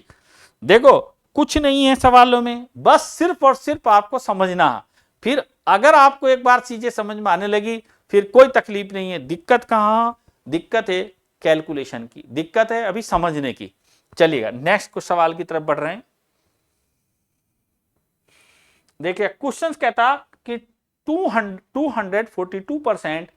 देखो कुछ नहीं है सवालों में, बस सिर्फ और सिर्फ आपको समझना है। फिर अगर आपको एक बार चीजें समझ में आने लगी फिर कोई तकलीफ नहीं है। दिक्कत कहां? दिक्कत है कैलकुलेशन की, दिक्कत है अभी समझने की। चलिएगा नेक्स्ट कुछ सवाल की तरफ बढ़ रहे हैं। देखिए क्वेश्चन कहता कि 242%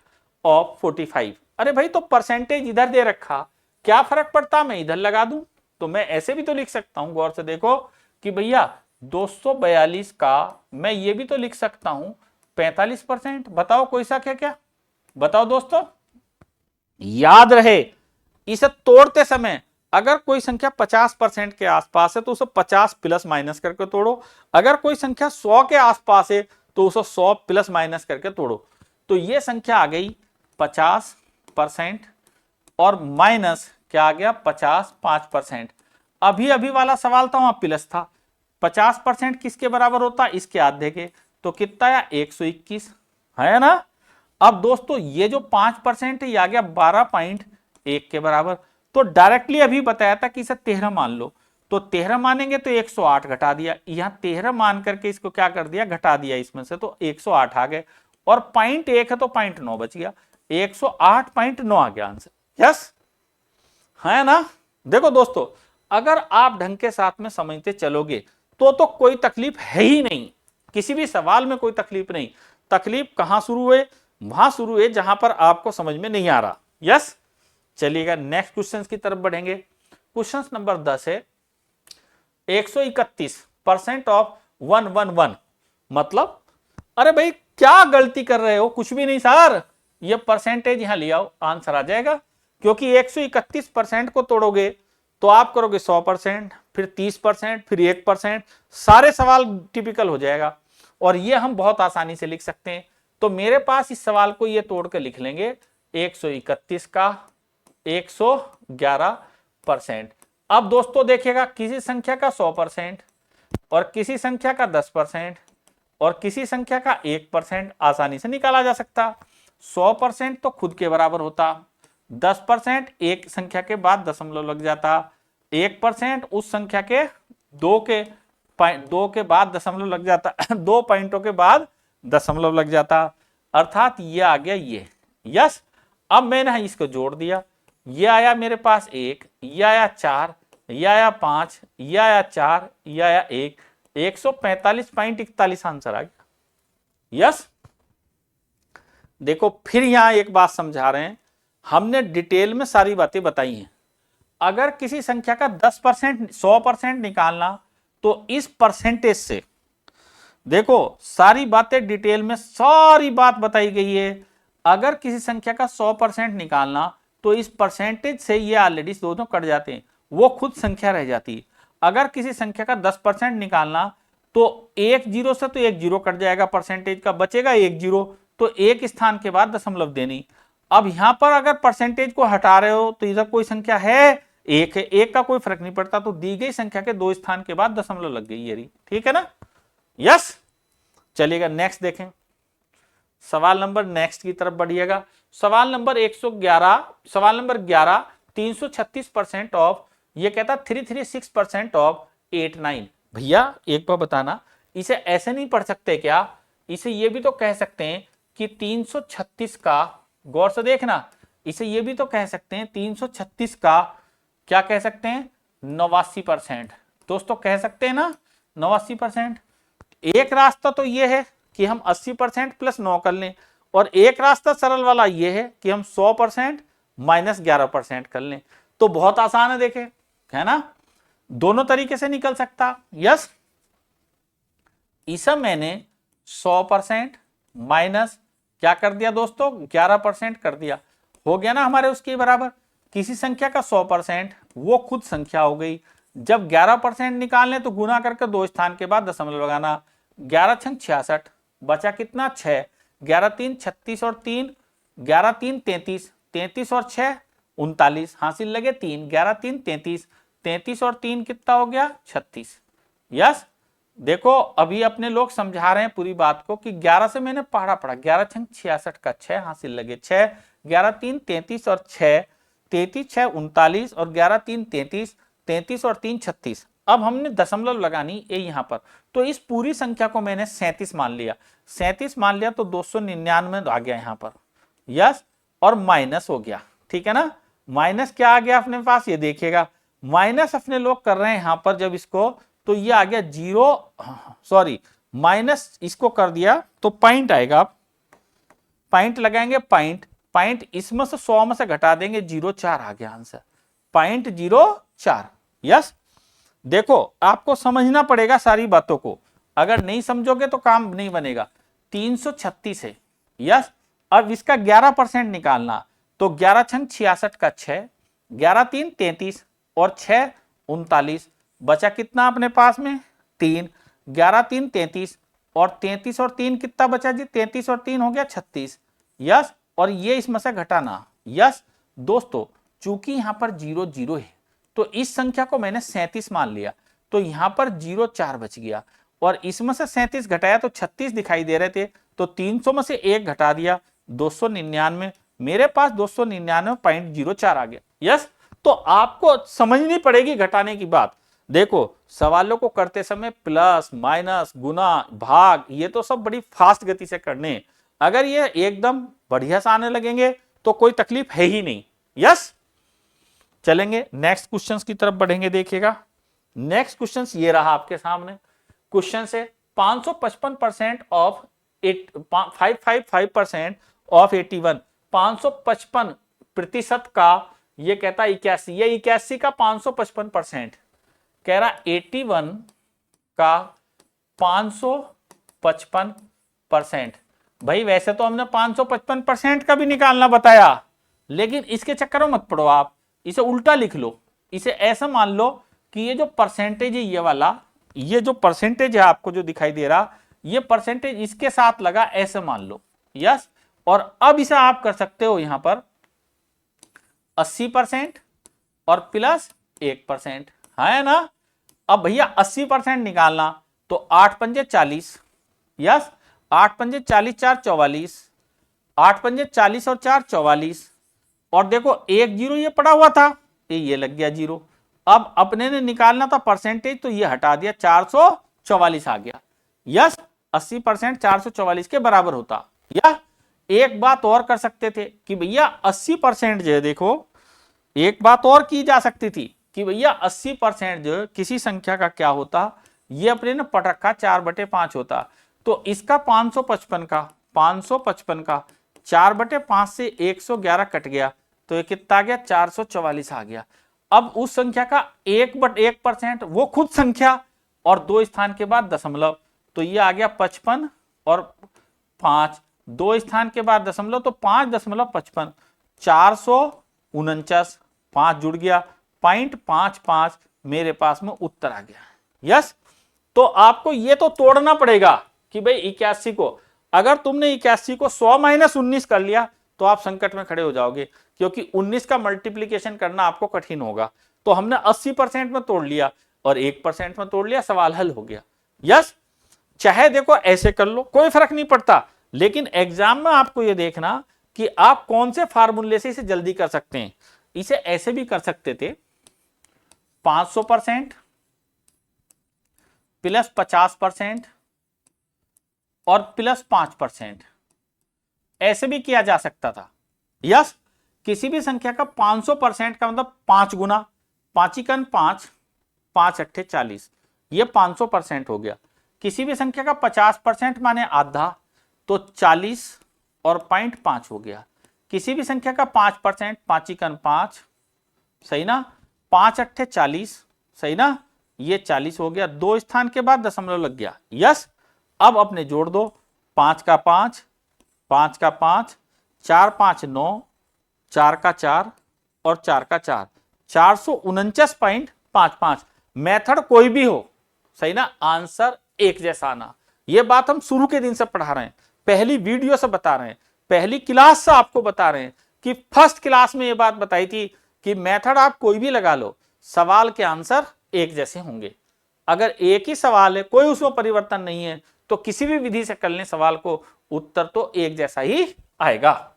ऑफ 45। अरे भाई तो परसेंटेज इधर दे रखा, क्या फर्क पड़ता मैं इधर लगा दूं? तो मैं ऐसे भी तो लिख सकता हूं, गौर से देखो कि भैया 242 का मैं ये भी तो लिख सकता हूं 45%। बताओ कोई सा क्या बताओ दोस्तों। याद रहे इसे तोड़ते समय अगर कोई संख्या 50% के आसपास है तो उसे 50 प्लस माइनस करके तोड़ो। अगर कोई संख्या 100 के आसपास है तो उसे 100 प्लस माइनस करके तोड़ो। तो ये संख्या आ गई 50% और माइनस क्या आ गया? 5%। अभी अभी वाला सवाल था वहां प्लस था। 50% किसके बराबर होता? इसके आधे के। तो कितना आया? 121, है ना। अब दोस्तों ये जो 5% है ये आ गया 12.1 के बराबर। तो डायरेक्टली अभी बताया था कि इसे 13 मान लो, तो 13 मानेंगे तो 108 घटा दिया। यहां 13 मान करके इसको क्या कर दिया? घटा दिया इसमें से, तो 108 आ गए। और 0.1 है तो 0.9 बच गया। 108.9 आ गया आंसर। यस, है ना। देखो दोस्तों अगर आप ढंग के साथ में समझते चलोगे तो कोई तकलीफ है ही नहीं, किसी भी सवाल में कोई तकलीफ नहीं। तकलीफ कहां शुरू हुए? वहां शुरू हुए जहां पर आपको समझ में नहीं आ रहा। यस, चलिएगा नेक्स्ट क्वेश्चन की तरफ बढ़ेंगे। क्वेश्चन नंबर 10 है 131% ऑफ 111। मतलब अरे भाई क्या गलती कर रहे हो? कुछ भी नहीं सर, ये परसेंटेज यहां ले आओ, आंसर आ जाएगा। क्योंकि 131% को तोड़ोगे तो आप करोगे 100%, फिर 30%, फिर 1%। सारे सवाल टिपिकल हो जाएगा और ये हम बहुत आसानी से लिख सकते हैं। तो मेरे पास इस सवाल को ये तोड़ के लिख लेंगे 131 का 111%। अब दोस्तों देखिएगा किसी संख्या का 100% और किसी संख्या का 10% और किसी संख्या का 1% आसानी से निकाला जा सकता। 100% तो खुद के बराबर होता, 10% एक संख्या के बाद दशमलव लग जाता, 1% उस संख्या के दो के बाद दशमलव लग जाता 2 पॉइंटों के बाद दशमलव लग जाता। अर्थात ये आ गया ये। यस, अब मैंने इसको जोड़ दिया, ये आया मेरे पास 1, ये आया 4, ये आया 5, ये आया 4, ये आया 1, 145.41 आंसर आ गया। यस, देखो फिर यहां एक बात समझा रहे हैं, हमने डिटेल में सारी बातें बताई हैं। अगर किसी संख्या का 10% 100% निकालना तो इस परसेंटेज से, देखो सारी बातें डिटेल में सारी बात बताई गई है। अगर किसी संख्या का 100% निकालना तो इस परसेंटेज से ये ऑलरेडी दोनों कट जाते हैं, वो खुद संख्या रह जाती है। अगर किसी संख्या का 10% निकालना तो एक जीरो से तो एक जीरो कट जाएगा, परसेंटेज का बचेगा एक जीरो, तो एक स्थान के बाद दशमलव देनी। अब यहां पर अगर परसेंटेज को हटा रहे हो तो इधर कोई संख्या है, एक है, एक का कोई फर्क नहीं पड़ता, तो दी गई संख्या के 2 स्थान के बाद दशमलव लग गई, ये रही, ठीक है ना। यस, चलिएगा नेक्स्ट देखें। सवाल नंबर नेक्स्ट की तरफ बढ़िएगा। सवाल नंबर 111, सवाल नंबर 11, 336% ऑफ, ये कहता 336% ऑफ 89। भैया एक बार बताना, इसे ऐसे नहीं पढ़ सकते क्या? इसे ये भी तो कह सकते हैं कि 336 का, गौर से देखना, इसे ये भी तो कह सकते हैं 336 का क्या कह सकते हैं? 89%। दोस्तों कह सकते हैं ना 89%। एक रास्ता तो ये है कि हम 80% प्लस 9 कर लें, और एक रास्ता सरल वाला ये है कि हम 100% माइनस 11% कर लें। तो बहुत आसान है, देखे है ना, दोनों तरीके से निकल सकता। यस, इसे मैंने 100% माइनस क्या कर दिया दोस्तों 11% कर दिया, हो गया ना हमारे उसके बराबर। किसी संख्या का 100% वो खुद संख्या हो गई। जब 11% निकालने तो गुना करके 2 स्थान के बाद दशमलव लगाना। 11 छंग 66, बचा कितना 6, 11 3 36 और 3, 11 3 33, 33 और 6 39, हासिल लगे 3, 11 3 33, 33 और 3 कितना हो गया 36। यस, देखो अभी अपने लोग समझा रहे हैं पूरी बात को कि 11 से मैंने पढ़ा 11 छंग 66 का 6 हासिल लगे 6, 11 3 33 और 6, 33 6 39 और 11 3 33, 33 और 3 36। अब हमने दशमलव लगानी है यहां पर, तो इस पूरी संख्या को मैंने 37 मान लिया। 37 मान लिया तो 299 आ गया यहां पर। यस, और माइनस हो गया, ठीक है ना। माइनस क्या आ गया अपने पास, ये देखिएगा माइनस अपने लोग कर रहे हैं यहां पर जब इसको, तो ये आ गया 0, सॉरी माइनस इसको कर दिया तो पॉइंट आएगा। आप पॉइंट लगाएंगे, पॉइंट इसमें से 100 में से घटा देंगे, 0.4 आ गया आंसर, 0.04। यस, देखो आपको समझना पड़ेगा सारी बातों को, अगर नहीं समझोगे तो काम नहीं बनेगा। 336 है। यस, अब इसका 11% निकालना, तो 11 छंग 66 का 6, 11 3 33 और 6 39, बचा कितना अपने पास में 3, 11 3 33 और 33 और 3 कितना बचा जी 33 और 3 हो गया 36। यस, और ये इसमें से घटाना। यस दोस्तों, चूंकि यहां पर 0 0 है तो इस संख्या को मैंने 37 मान लिया, तो यहां पर 0.4 बच गया, और इसमें से 37 घटाया तो 36 दिखाई दे रहे थे, तो 300 में से 1 घटा दिया 299, मेरे पास 299.04 आ गया। यस, तो आपको समझनी पड़ेगी घटाने की बात। देखो सवालों को करते समय प्लस माइनस गुना भाग ये तो सब बड़ी फास्ट गति से करने, अगर ये एकदम बढ़िया से आने लगेंगे तो कोई तकलीफ है ही नहीं। यस, चलेंगे नेक्स्ट क्वेश्चंस की तरफ बढ़ेंगे। देखिएगा नेक्स्ट क्वेश्चन ये रहा आपके सामने। क्वेश्चन से 555% ऑफ 555% ऑफ 81, 555% का ये कहता है 81, ये 81 का 555% कह रहा 81 का 555%। भाई वैसे तो हमने 555% का भी निकालना बताया, लेकिन इसके चक्कर में मत पड़ो, आप इसे उल्टा लिख लो। इसे ऐसा मान लो कि ये जो परसेंटेज है ये वाला, ये जो परसेंटेज है आपको जो दिखाई दे रहा, ये परसेंटेज इसके साथ लगा, ऐसे मान लो। यस, और अब इसे आप कर सकते हो यहां पर 80% और प्लस 1%, है ना। अब भैया 80% निकालना, तो 8 पंजे 40। यस, 8 पंजे 40, 4 44, 8 पंजे 40 और 4 44, और देखो एक जीरो ये पड़ा हुआ था, ये लग गया जीरो। अब अपने ने निकालना था परसेंटेज, तो ये हटा दिया 444 आ गया। यस, 80% 444 के बराबर होता। या एक बात और कर सकते थे कि भैया 80% जो है, देखो एक बात और की जा सकती थी कि भैया 80% जो किसी संख्या का क्या होता, ये अपने ने पढ़ रखा 4/5 होता, तो इसका 555 का 4/5 से 111 कट गया, तो ये कितना आ गया 444 आ गया। अब उस संख्या का 1/1% वो खुद संख्या और 2 स्थान के बाद दशमलव, तो ये आ गया 55 और 5, 2 स्थान के बाद दशमलव, तो 5.55, 449, 5 जुड़ गया 0.55, मेरे पास में उत्तर आ गया। यस, तो आपको ये तो तोड़ना पड़ेगा कि भाई 81 को, अगर तुमने 81 को 100 - 19 कर लिया तो आप संकट में खड़े हो जाओगे, क्योंकि 19 का मल्टीप्लीकेशन करना आपको कठिन होगा। तो हमने 80% में तोड़ लिया और 1% में तोड़ लिया, सवाल हल हो गया। यस, चाहे देखो ऐसे कर लो, कोई फर्क नहीं पड़ता, लेकिन एग्जाम में आपको यह देखना कि आप कौन से फार्मूले से इसे जल्दी कर सकते हैं। इसे ऐसे भी कर सकते थे 500% प्लस 50% और प्लस 5%, ऐसे भी किया जा सकता था। यस, किसी भी संख्या का 500% का मतलब 5 गुना 5 × 5, 5 × 8 = 40, ये 500% हो गया। किसी भी संख्या का 50% माने आधा, तो 40 और 0.5 हो गया। किसी भी संख्या का 5%, 5 × 5, सही ना, 5 × 8 = 40, सही ना, ये 40 हो गया। 2 स्थान के बाद दशमलव लग गया। यस, अब अपने जोड़ दो, 5 का 5, 5 का 5, 4 5 9, 4 का 4 और 4 का 4, 449.55। मेथड कोई भी हो, सही ना, आंसर एक जैसा आना। यह बात हम शुरू के दिन से पढ़ा रहे हैं, पहली वीडियो से बता रहे हैं, पहली क्लास से आपको बता रहे हैं कि फर्स्ट क्लास में यह बात बताई थी कि मेथड आप कोई भी लगा लो, सवाल के आंसर एक जैसे होंगे। अगर एक ही सवाल है, कोई उसमें परिवर्तन नहीं है, तो किसी भी विधि से कर लें सवाल को, उत्तर तो एक जैसा ही आएगा।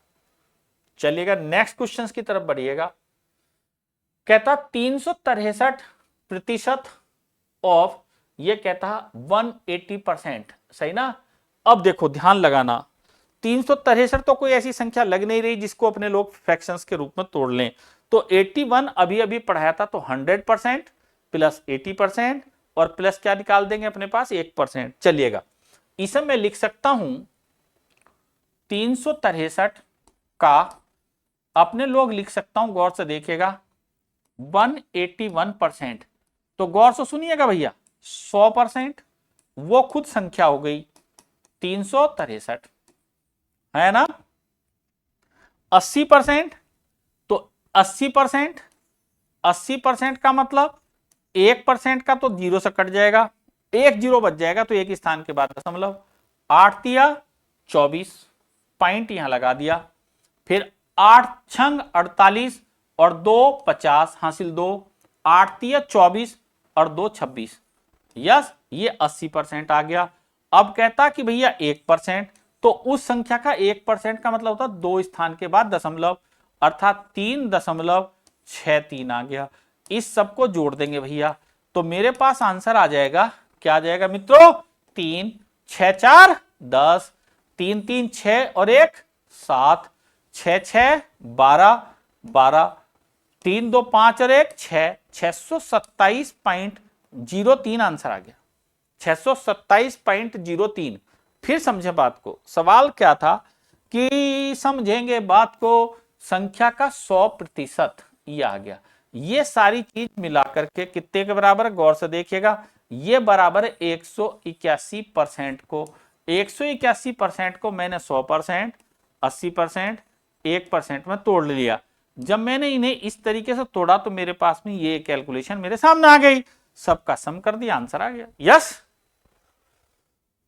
चलिएगा नेक्स्ट क्वेश्चन की तरफ बढ़िएगा। कहता 363% ऑफ, ये कहता 180%, सही ना। अब देखो ध्यान लगाना, 363 तो कोई ऐसी संख्या लग नहीं रही जिसको अपने लोग फ्रैक्शंस के रूप में तोड़ लें। तो 81 अभी अभी पढ़ाया था, तो 100% प्लस 80% और प्लस क्या निकाल देंगे अपने पास 1%। चलिएगा इसे मैं लिख सकता हूं 363 का अपने लोग लिख सकता हूं, गौर से देखिएगा, 181%। तो गौर से सुनिएगा भैया, 100% वो खुद संख्या हो गई 363, है ना। 80%, तो 80%, 80% का मतलब 1% का तो 0 से कट जाएगा, 1 0 बच जाएगा, तो एक स्थान के बाद दशमलव, 8 तिया 24, पॉइंट यहां लगा दिया, फिर 8 छंग 48 और 2 50 हासिल 2, 8 तिया 24 और 2 26, यस ये 80% आ गया। अब कहता कि भैया 1%, तो उस संख्या का 1% का मतलब होता 2 स्थान के बाद दशमलव, अर्थात 3.63 आ गया। इस सबको जोड़ देंगे भैया, तो मेरे पास आंसर आ जाएगा, क्या आ जाएगा मित्रों, 3 6 4 10, 3 3 6 और 1 7, 6 6 12 12, 3 2 5 और 1 6, 627.03 आंसर आ गया, 627.03। फिर समझे बात को, सवाल क्या था कि समझेंगे बात को, संख्या का 100% ये आ गया। ये सारी चीज मिलाकर के कितने के बराबर है, गौर से देखिएगा, ये बराबर है 181% को। 181% को मैंने 100%, 80%, 1% में तोड़ लिया। जब मैंने इन्हें इस तरीके से तोड़ा तो मेरे पास में ये कैलकुलेशन मेरे सामने आ गई, सबका सम कर दिया, आंसर आ गया। यस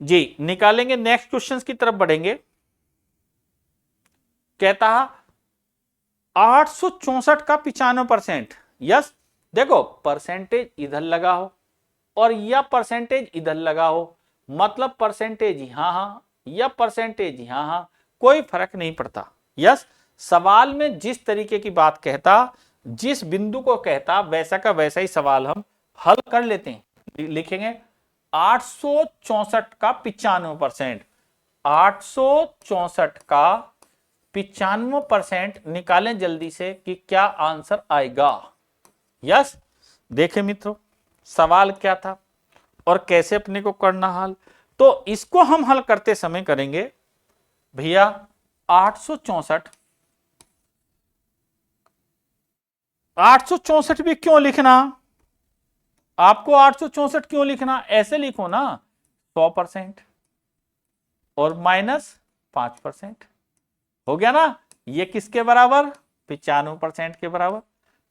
जी, निकालेंगे, नेक्स्ट क्वेश्चन की तरफ बढ़ेंगे। कहता 864 का 95%, यस देखो परसेंटेज इधर लगा हो और या परसेंटेज इधर लगा हो, मतलब परसेंटेज यहां या परसेंटेज यहां, कोई फर्क नहीं पड़ता। यस सवाल में जिस तरीके की बात कहता, जिस बिंदु को कहता, वैसा का वैसा ही सवाल हम हल कर लेते हैं। लिखेंगे 864 का 95%, 864 का 95% निकालें जल्दी से कि क्या आंसर आएगा। यस देखें मित्रों, सवाल क्या था और कैसे अपने को करना हल, तो इसको हम हल करते समय करेंगे भैया 864 भी क्यों लिखना, आपको 864 क्यों लिखना, ऐसे लिखो ना 100% और माइनस 5%, हो गया ना। ये किसके बराबर, 95% के बराबर।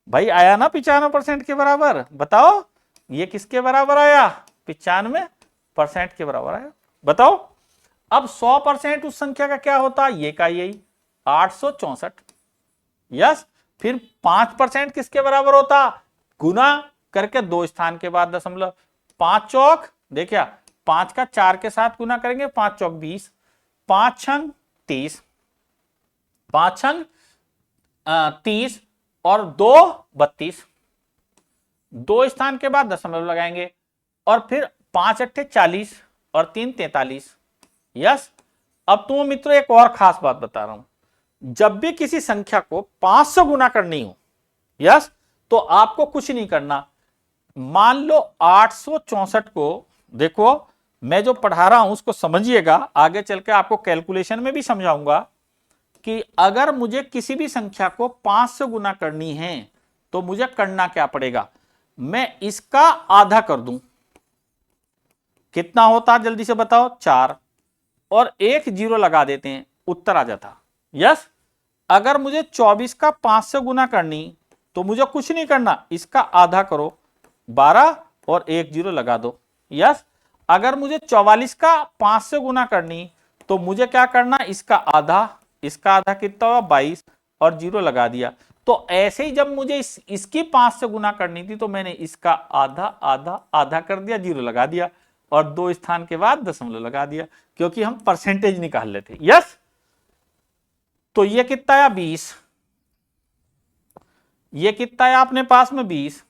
भाई आया ना 95% के बराबर, बताओ ये किसके बराबर आया, 95% के बराबर आया, बताओ। अब 100% उस संख्या का क्या होता, ये का यही 864, यस। फिर 5% किसके बराबर होता, गुना करके 2 स्थान के बाद दशमलव, 5 चौक देखिए, 5 का 4 के साथ गुना करेंगे, 5 चौक 20, 5 छंग 30, 5 छंग 30 और 2 32, 2 स्थान के बाद दशमलव लगाएंगे, और फिर 5 अट्ठे 40 और 3 43। यस अब तुम मित्रों एक और खास बात बता रहा हूं, जब भी किसी संख्या को 5 से गुना करनी हो, यस, तो आपको कुछ नहीं करना। मान लो 864 को, देखो मैं जो पढ़ा रहा हूं उसको समझिएगा, आगे चल के आपको कैलकुलेशन में भी समझाऊंगा कि अगर मुझे किसी भी संख्या को 5 से गुना करनी है तो मुझे करना क्या पड़ेगा, मैं इसका आधा कर दूं, कितना होता जल्दी से बताओ 4 और एक जीरो लगा देते हैं, उत्तर आ जाता। यस, अगर मुझे 24 का 5 से गुना करनी तो मुझे कुछ नहीं करना, इसका आधा करो 12 और एक जीरो लगा दो। यस, अगर मुझे 44 का 5 से गुना करनी तो मुझे क्या करना, इसका आधा कितना हुआ 22 और जीरो लगा दिया। तो ऐसे ही जब मुझे इसकी 5 से गुना करनी थी तो मैंने इसका आधा आधा आधा कर दिया, जीरो लगा दिया और 2 स्थान के बाद दशमलव लगा दिया, क्योंकि हम परसेंटेज निकाल लेते। यस, तो ये कितना आया 20, ये कितना आया अपने पास में 20,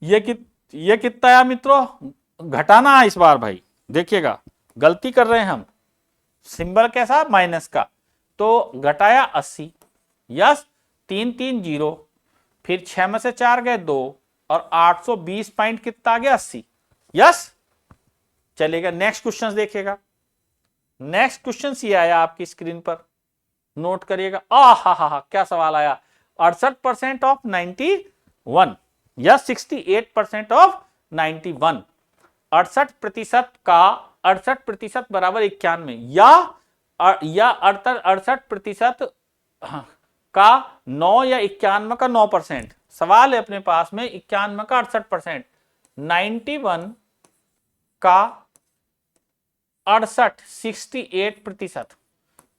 ये कितना आया मित्रों, घटाना है इस बार भाई, देखिएगा गलती कर रहे हैं हम, सिंबल कैसा माइनस का, तो घटाया 80। यस, 3 3 0, फिर 6 में से 4 गए 2 और 820 पॉइंट कितना आ गया 80। यस, चलेगा नेक्स्ट क्वेश्चन देखिएगा। नेक्स्ट क्वेश्चन ये आया आपकी स्क्रीन पर, नोट करिएगा। हा क्या सवाल आया, 68% ऑफ 91 या 68% ऑफ 91, 68% का 68% बराबर 91 या 68% का 9 या 91 का 9%। सवाल है अपने पास में 91 का 68%, 91 का 68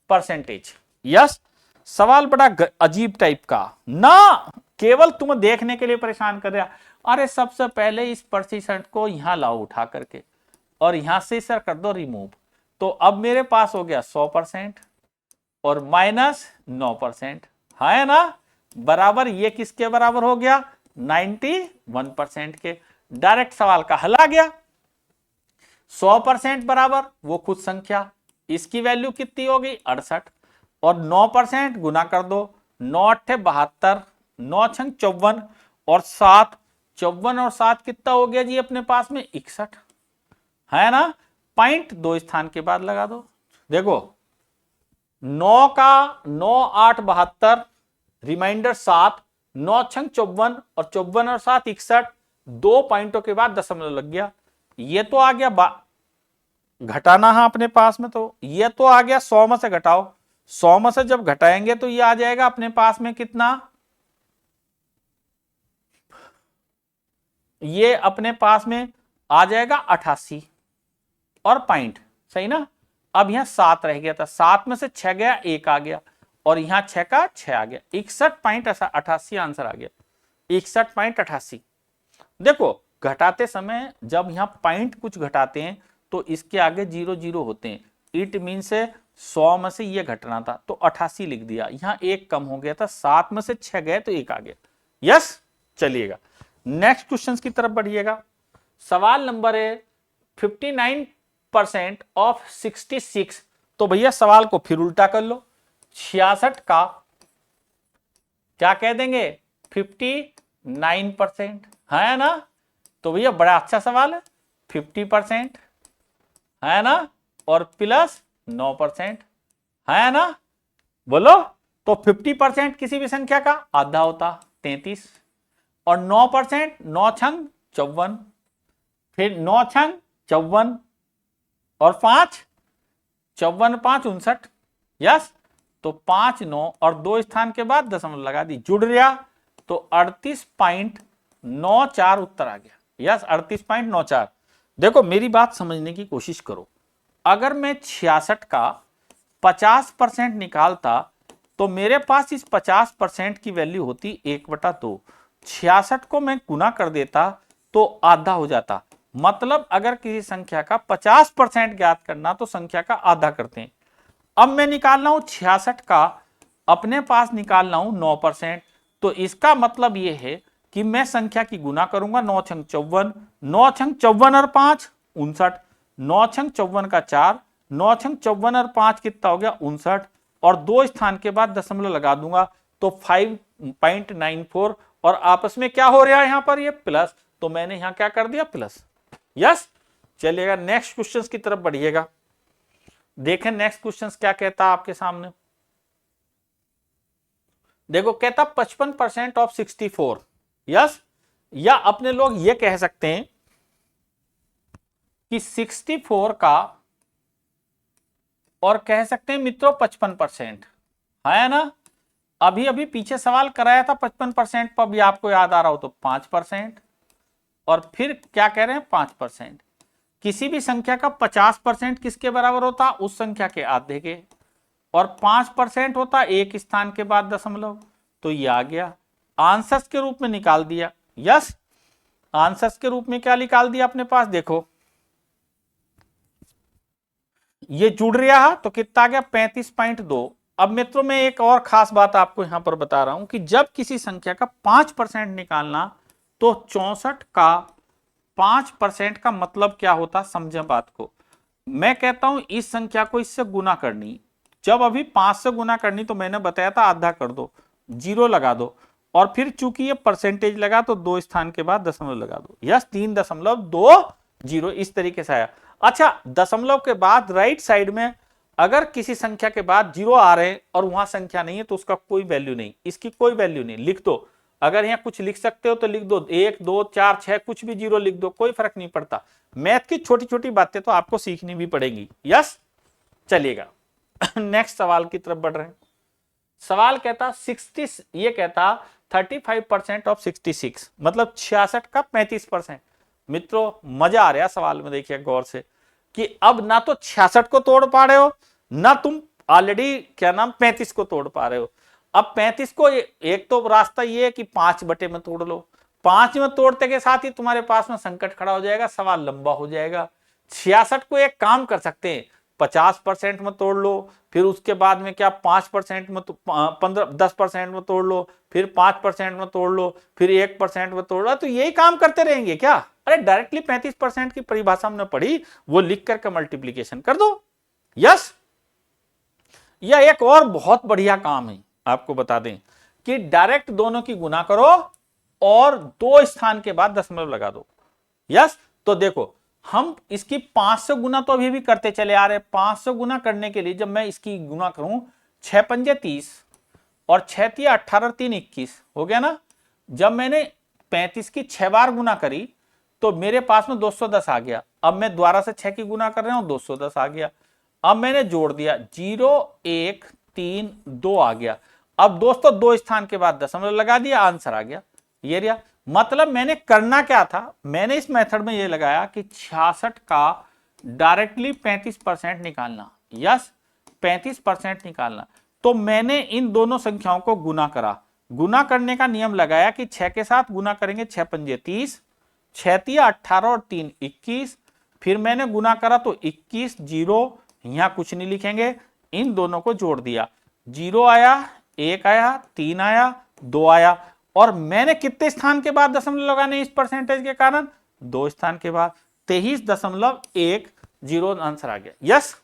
परसेंटेज। यस, सवाल बड़ा अजीब टाइप का ना, केवल तुम्हें देखने के लिए परेशान कर रहा। अरे सबसे पहले इस प्रतिशत को यहां लाओ उठा करके और यहां से सर कर दो रिमूव, तो अब मेरे पास हो गया 100% और माइनस 9%, है ना, बराबर ये किसके बराबर हो गया 91% के। डायरेक्ट सवाल का हल आ गया। 100% बराबर वो खुद संख्या, इसकी वैल्यू कितनी होगी 68 और 9% गुना कर दो, 9 8 72, 9 6 54 और 7, 54 और 7 कितना हो गया जी अपने पास में 61, है ना, पॉइंट 2 स्थान के बाद लगा दो। देखो 9 का 9 8 72, रिमाइंडर 7, 9 6 54 और 54 और 7 61, 2 पॉइंटों के बाद दशमलव लग गया। ये तो आ गया घटाना है अपने पास में, तो ये तो आ गया 100 में से घटाओ, 100 में से जब घटाएंगे तो ये आ जाएगा अपने पास में कितना, ये अपने पास में आ जाएगा 88 और पॉइंट, सही ना। अब यहां 7 रह गया था, 7 में से 6 गया 1 आ गया और यहां 6 का 6 आ गया, 61.88 आंसर आ गया, 61.88। देखो घटाते समय जब यहां पॉइंट कुछ घटाते हैं तो इसके आगे 0 0 होते हैं, इट मीन से 100 में से ये घटना था तो 88 लिख दिया, यहां 1 कम हो गया था, 7 में से 6 गए तो 1 आ गया। यस, चलिएगा नेक्स्ट क्वेश्चन की तरफ बढ़िएगा। सवाल नंबर है 59% ऑफ 66, तो भैया सवाल को फिर उल्टा कर लो, 66 का क्या कह देंगे 59%, है ना, तो भैया बड़ा अच्छा सवाल है, 50% है ना और प्लस 9%, है ना, बोलो। तो 50% किसी भी संख्या का आधा होता 33 और 9%, 9 छंग 54, फिर 9 छंग 54 और 5 54 5 59। यस, तो 5 9 और 2 स्थान के बाद दशमलव लगा दी, जुड़ गया तो 38.94 उत्तर आ गया। यस, 38.94। देखो मेरी बात समझने की कोशिश करो, अगर मैं 66 का 50% निकालता तो मेरे पास इस 50% की वैल्यू होती 1/2, 66 को मैं गुना कर देता तो आधा हो जाता, मतलब अगर किसी संख्या का 50% ज्ञात करना तो संख्या का आधा करते हैं। अब मैं निकाल रहा हूं 66 का, अपने पास निकाल रहा हूं 9%, तो इसका मतलब यह है कि मैं संख्या की गुना करूंगा, 9 छंग 54, 9 छंग 54 और 5 59, 9 छंग 54 का 4, 9 छंग 54 और 5 कितना हो गया 59 और 2 स्थान के बाद दशमलव लगा दूंगा तो 5.94 और आपस में क्या हो रहा है यहां पर ये प्लस, तो मैंने यहां क्या कर दिया प्लस। यस, चलिएगा नेक्स्ट क्वेश्चन की तरफ बढ़िएगा, देखें नेक्स्ट क्वेश्चन क्या कहता है आपके सामने। देखो कहता 55% ऑफ 64। यस, या अपने लोग ये कह सकते हैं कि 64 का और कह सकते हैं मित्रों 55%, है ना। अभी अभी पीछे सवाल कराया था 55% पर, भी आपको याद आ रहा हो तो 5%, और फिर क्या कह रहे हैं 5%। किसी भी संख्या का 50% किसके बराबर होता, उस संख्या के आधे के, और 5% होता एक स्थान के बाद दशमलव। तो ये आ गया आंसर्स के रूप में निकाल दिया। यस, आंसर्स के रूप में क्या निकाल दिया अपने पास, देखो ये जुड़ रहा है तो कितना आ गया 35.2। अब मित्रों में एक और खास बात आपको यहां पर बता रहा हूं कि जब किसी संख्या का 5% निकालना तो 64 का 5% का मतलब क्या होता, समझे बात को। मैं कहता हूं इस संख्या को इससे गुना करनी, जब अभी 5 से गुना करनी तो मैंने बताया था आधा कर दो, 0 लगा दो, और फिर चूंकि ये परसेंटेज लगा तो 2 स्थान के बाद दशमलव लगा दो। यस, 3.20 इस तरीके से आया। अच्छा, दशमलव के बाद राइट साइड में अगर किसी संख्या के बाद 0 आ रहे हैं और वहां संख्या नहीं है तो उसका कोई वैल्यू नहीं, इसकी कोई वैल्यू नहीं, लिख दो। अगर यहाँ कुछ लिख सकते हो तो लिख दो, 1 2 4 6 कुछ भी 0 लिख दो, कोई फर्क नहीं पड़ता। मैथ की छोटी छोटी बातें तो आपको सीखनी भी पड़ेगी। यस, चलिएगा नेक्स्ट सवाल की तरफ बढ़ रहे हैं। सवाल कहता 60, ये कहता 35% ऑफ 66, मतलब 66 का 35%। मित्रों मजा आ रहा सवाल में, देखिए गौर से कि अब ना तो 66 को तोड़ पा रहे हो, ना तुम ऑलरेडी क्या नाम 35 को तोड़ पा रहे हो। अब 35 को एक तो रास्ता ये है कि 5 बटे में तोड़ लो, 5 में तोड़ते के साथ ही तुम्हारे पास में संकट खड़ा हो जाएगा, सवाल लंबा हो जाएगा। 66 को एक काम कर सकते हैं, 50% में तोड़ लो, फिर उसके बाद में क्या 5% में, 10% में तोड़ लो, फिर 5% में तोड़ लो, फिर 1% में तोड़ लो, तो यही काम करते रहेंगे क्या। अरे डायरेक्टली 35% की परिभाषा हमने पढ़ी, वो लिख करके मल्टीप्लीकेशन कर दो। यस, यह एक और बहुत बढ़िया काम है, आपको बता दें कि डायरेक्ट दोनों की गुना करो और 2 स्थान के बाद दशमलव लगा दो। यस, तो देखो हम इसकी 5 से गुना तो अभी भी करते चले आ रहे। 5 से गुना करने के लिए जब मैं इसकी गुना करूं, 6 पंजे 30 और 6 तिया 18 3 21 हो गया ना। जब मैंने 35 की 6 बार गुना करी तो मेरे पास में 210 आ गया। अब मैं दोबारा से 6 की गुना कर रहा हूं, 210 आ गया। अब मैंने जोड़ दिया 0 1 3 2 आ गया। अब दोस्तों 2 स्थान के बाद दशमलव लगा दिया, आंसर आ गया ये रहा। मतलब मैंने करना क्या था, मैंने इस मेथड में ये लगाया कि 66 का डायरेक्टली 35% निकालना। यस, 35% निकालना। तो मैंने इन दोनों संख्याओं को गुना करा, गुना करने का नियम लगाया कि 6 के साथ गुना करेंगे, 6 पंजे 30, 6 तिया 18 और 3 21, फिर मैंने गुना करा तो 21, 0 यहां कुछ नहीं लिखेंगे, इन दोनों को जोड़ दिया, 0 आया, 1 आया, 3 आया, 2 आया, और मैंने कितने स्थान के बाद दशमलव लगाने इस परसेंटेज के कारण, 2 स्थान के बाद, 23.10 आंसर आ गया। यस,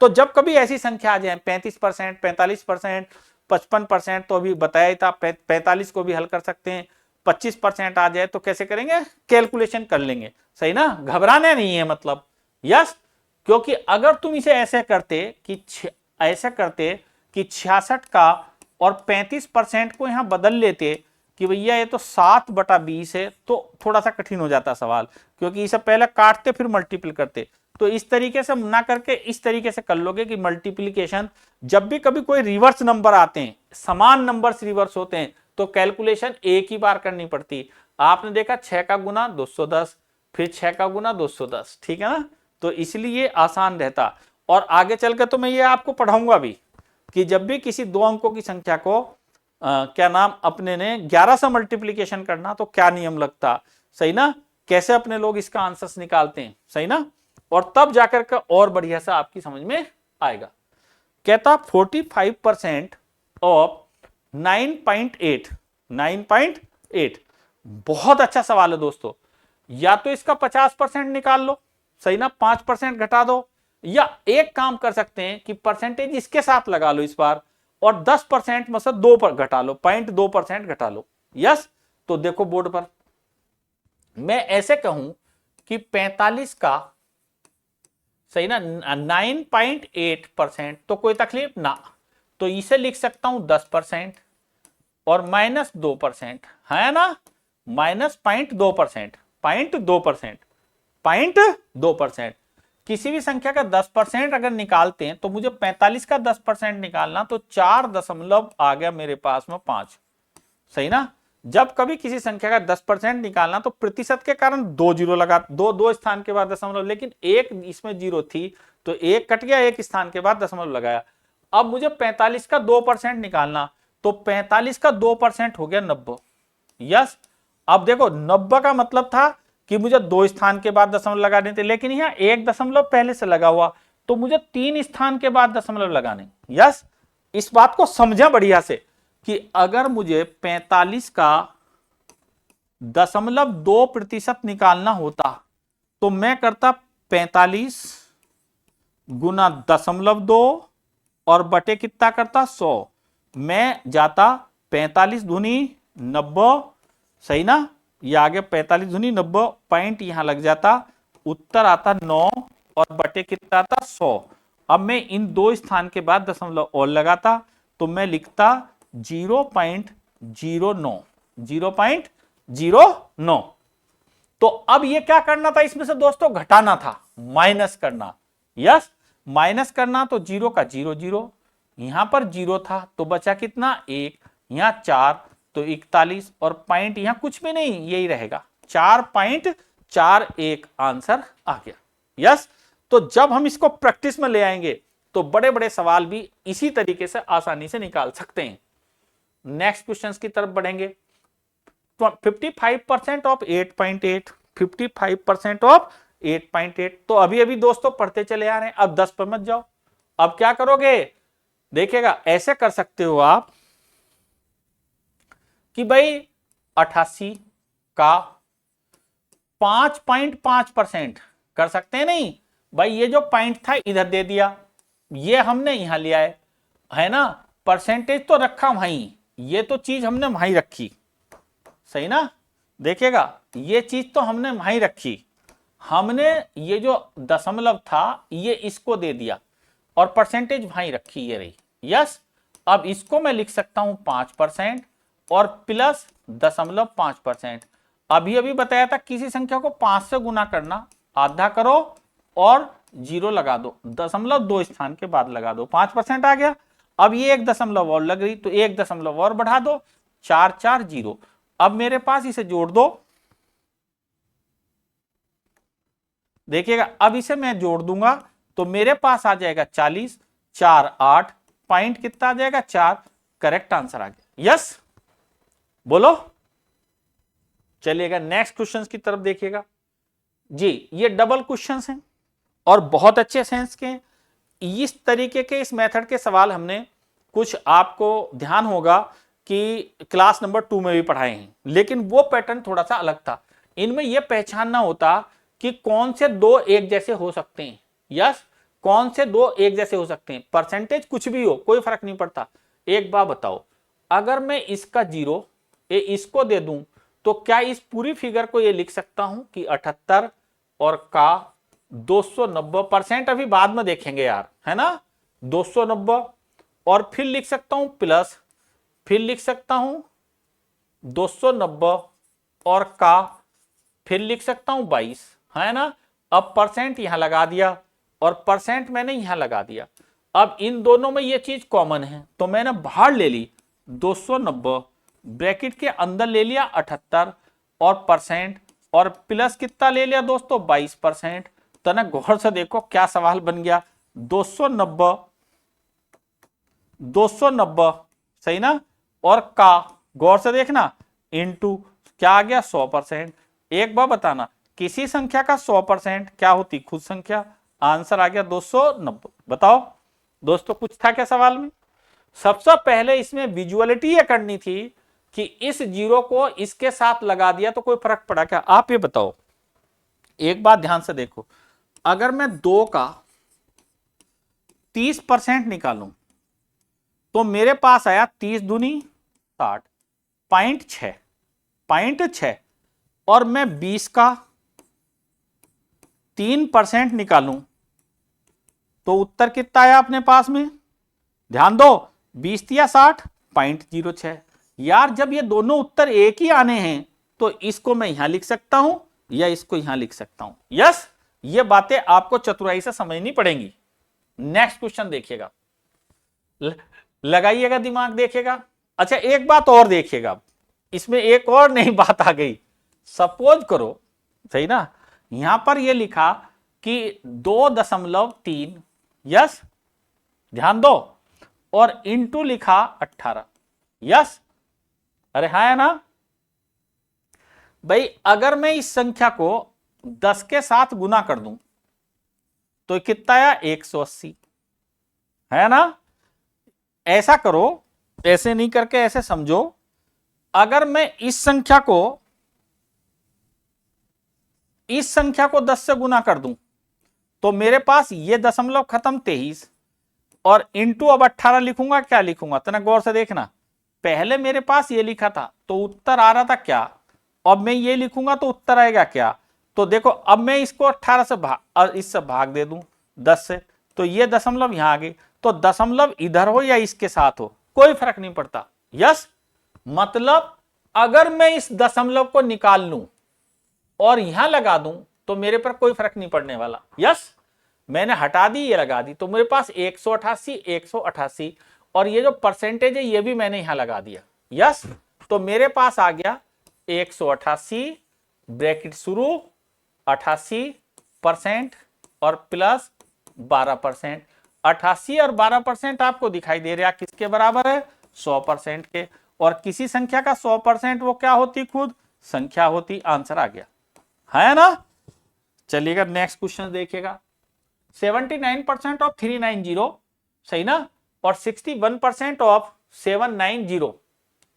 तो जब कभी ऐसी संख्या आ जाए 35%, 45%, 55%, तो अभी बताया ही था 45 को भी हल कर सकते हैं, 25% आ जाए तो कैसे करेंगे, कैलकुलेशन कर लेंगे, सही ना, घबराने नहीं है मतलब। यस, क्योंकि अगर तुम इसे ऐसे करते कि 66 का और 35% को यहां बदल लेते कि भैया ये तो 7/20 है, तो थोड़ा सा कठिन हो जाता सवाल, क्योंकि इसे पहले काटते फिर मल्टीपल करते। तो इस तरीके से ना करके इस तरीके से कर लोगे कि मल्टीप्लीकेशन, जब भी कभी कोई रिवर्स नंबर आते हैं, समान नंबर्स रिवर्स होते हैं, तो कैलकुलेशन एक ही बार करनी पड़ती। आपने देखा 6 का गुना 210, फिर 6 का गुना 210, ठीक है ना, तो इसलिए आसान रहता। और आगे चलकर तो मैं ये आपको पढ़ाऊंगा भी कि जब भी किसी 2 अंकों की संख्या को क्या नाम अपने ने 11 से मल्टीप्लीकेशन करना तो क्या नियम लगता, सही ना, कैसे अपने लोग इसका आंसर्स निकालते हैं, सही ना, और तब जाकर के और बढ़िया सा आपकी समझ में आएगा। कहता 45% ऑफ 9.8, बहुत अच्छा सवाल है दोस्तों। या तो इसका 50% निकाल लो, सही ना, 5% घटा दो, या एक काम कर सकते हैं कि परसेंटेज इसके साथ लगा लो इस बार, और 10% में से 2 पर घटा लो, 0.2% घटा लो। यस, तो देखो बोर्ड पर मैं ऐसे कहूं कि 45 का, सही ना, 9.8%, तो कोई तकलीफ ना, तो इसे लिख सकता हूं 10% और -2%, है ना, -0.2%, 0.2%, 0.2 2%। किसी भी संख्या का 10% अगर निकालते हैं तो मुझे 45 का 10% निकालना, तो 4 दशमलव आ गया मेरे पास में 5। सही ना। जब कभी किसी संख्या का 10% निकालना तो प्रतिशत के कारण 2 जीरो लगा, दो स्थान के बाद दशमलव, लेकिन एक इसमें जीरो थी तो एक कट गया, एक स्थान के बाद दशमलव लगाया। अब मुझे 45 का 2% निकालना, तो 45 का 2% हो गया 90। यस, अब देखो 90 का मतलब था कि मुझे 2 स्थान के बाद दशमलव लगाने थे, लेकिन यहां 1 दशमलव पहले से लगा हुआ, तो मुझे 3 स्थान के बाद दशमलव लगाने। यस, इस बात को समझा बढ़िया से कि अगर मुझे 45 का 0.2% निकालना होता तो मैं करता 45 गुना 0.2 और बटे कितना करता 100। मैं जाता 45 दूनी 90, सही ना, ये आगे 45 दूनी 90, पॉइंट यहां लग जाता, उत्तर आता 9 और बटे कितना आता 100। अब मैं इन 2 स्थान के बाद दशमलव और लगाता, तो मैं लिखता 0.09, 0.09। तो अब ये क्या करना था इसमें से दोस्तों, घटाना था, माइनस करना। यस, माइनस करना, तो 0 का 0 0, यहां पर 0 था तो बचा कितना 1, यहां 4 तो 41, और पॉइंट यहां कुछ भी नहीं, यही रहेगा 4.41 आंसर आ गया। यस, तो जब हम इसको प्रैक्टिस में ले आएंगे तो बड़े बड़े सवाल भी इसी तरीके से आसानी से निकाल सकते हैं। नेक्स्ट क्वेश्चंस की तरफ बढ़ेंगे। 55% ऑफ 8.8, 55% ऑफ 8.8, तो अभी अभी दोस्तों पढ़ते चले आ रहे हैं, अब 10 पर मत जाओ। अब क्या करोगे, देखिएगा ऐसे कर सकते हो आप कि भाई 88 का 5.5% कर सकते हैं। नहीं भाई, ये जो पॉइंट था इधर दे दिया, ये हमने यहां लिया है ना, परसेंटेज तो रखा वहीं, ये तो चीज हमने वहीं रखी, सही ना। देखिएगा ये चीज तो हमने वहीं रखी, हमने ये जो दशमलव था ये इसको दे दिया और परसेंटेज वहीं रखी, ये रही। यस, अब इसको मैं लिख सकता हूं 5% और प्लस 0.5%। अभी अभी बताया था किसी संख्या को 5 से गुना करना, आधा करो और 0 लगा दो, 0.2 स्थान के बाद लगा दो, 5% आ गया। अब ये 1 दशमलव और लग रही तो 1 दशमलव और बढ़ा दो, 4 4 0। अब मेरे पास इसे जोड़ दो, देखिएगा अब इसे मैं जोड़ दूंगा तो मेरे पास आ जाएगा 40, 4 8, पॉइंट कितना आ जाएगा 4, करेक्ट आंसर आ गया। यस, बोलो, चलिएगा नेक्स्ट क्वेश्चन की तरफ देखिएगा जी। ये डबल क्वेश्चन हैं और बहुत अच्छे सेंस के हैं। इस तरीके के इस मेथड के सवाल हमने कुछ आपको ध्यान होगा कि क्लास नंबर 2 में भी पढ़ाए हैं, लेकिन वो पैटर्न थोड़ा सा अलग था। इनमें यह पहचानना होता कि कौन से दो एक जैसे हो सकते हैं। यस, कौन से दो एक जैसे हो सकते हैं, परसेंटेज कुछ भी हो कोई फर्क नहीं पड़ता। एक बात बताओ, अगर मैं इसका 0 इसको दे दूं तो क्या इस पूरी फिगर को ये लिख सकता हूं कि 78 और का 290%, अभी बाद में देखेंगे यार, है ना, 290, और फिर लिख सकता हूं प्लस, फिर लिख सकता हूं 290 और का, फिर लिख सकता हूं 22, है ना। अब परसेंट यहां लगा दिया और परसेंट मैंने यहां लगा दिया। अब इन दोनों में ये चीज कॉमन है तो मैंने बाहर ले ली 290, ब्रैकेट के अंदर ले लिया 78 और परसेंट, और प्लस कितना ले लिया दोस्तों 22%। तो ना गौर से देखो क्या सवाल बन गया, 290 सही ना, और का गौर से देखना इनटू क्या आ गया 100%। एक बार बताना किसी संख्या का 100% क्या होती, खुद संख्या, आंसर आ गया 290। बताओ दोस्तों कुछ था क्या सवाल में। सबसे पहले इसमें विजुअलिटी ये करनी थी कि इस 0 को इसके साथ लगा दिया तो कोई फर्क पड़ा क्या, आप ये बताओ। एक बात ध्यान से देखो, अगर मैं 2 का 30% निकालूं तो मेरे पास आया 30 दूनी 60, 0.6, और मैं 20 का 3% निकालूं तो उत्तर कितना आया अपने पास में, ध्यान दो, 20 या 60, 0.06। यार जब ये दोनों उत्तर एक ही आने हैं तो इसको मैं यहां लिख सकता हूं या इसको यहां लिख सकता हूं। यस, ये बातें आपको चतुराई से समझनी पड़ेंगी। नेक्स्ट क्वेश्चन देखिएगा, लगाइएगा दिमाग, देखिएगा। अच्छा एक बात और देखिएगा, इसमें एक और नई बात आ गई। सपोज करो, सही ना, यहां पर ये लिखा कि 2.3, यस, ध्यान दो, और इंटू लिखा 18, यस, अरे हाँ है ना भाई। अगर मैं इस संख्या को 10 के साथ गुना कर दूं तो कितना आया, 180, है ना। ऐसा करो, ऐसे नहीं करके ऐसे समझो, अगर मैं इस संख्या को 10 से गुना कर दूं तो मेरे पास ये दशमलव खत्म 23, और इंटू अब 18 लिखूंगा, क्या लिखूंगा, तना गौर से देखना। पहले मेरे पास ये लिखा था तो उत्तर आ रहा था क्या, अब मैं ये लिखूंगा तो उत्तर आएगा क्या। तो देखो अब मैं इसको 18 से इससे भाग दे दूं 10 से, तो ये दशमलव यहां आ गई। तो दशमलव इधर हो या इसके साथ हो कोई फर्क नहीं पड़ता, यस। मतलब अगर मैं इस दशमलव को निकाल लूं और यहां लगा दूं तो मेरे पर कोई फर्क नहीं पड़ने वाला, यस। मैंने हटा दी, ये लगा दी, तो मेरे पास 188, 188, और ये जो परसेंटेज है ये भी मैंने यहां लगा दिया, यस। तो मेरे पास आ गया 188 ब्रैकेट शुरू 88% और प्लस 12%। 88 और 12% आपको दिखाई दे रहा किसके बराबर है, 100% के। और किसी संख्या का 100% वो क्या होती, खुद संख्या होती। आंसर आ गया, है ना। चलिएगा नेक्स्ट क्वेश्चन देखिएगा। 79% ऑफ 390, सही ना, और 61% ऑफ 790,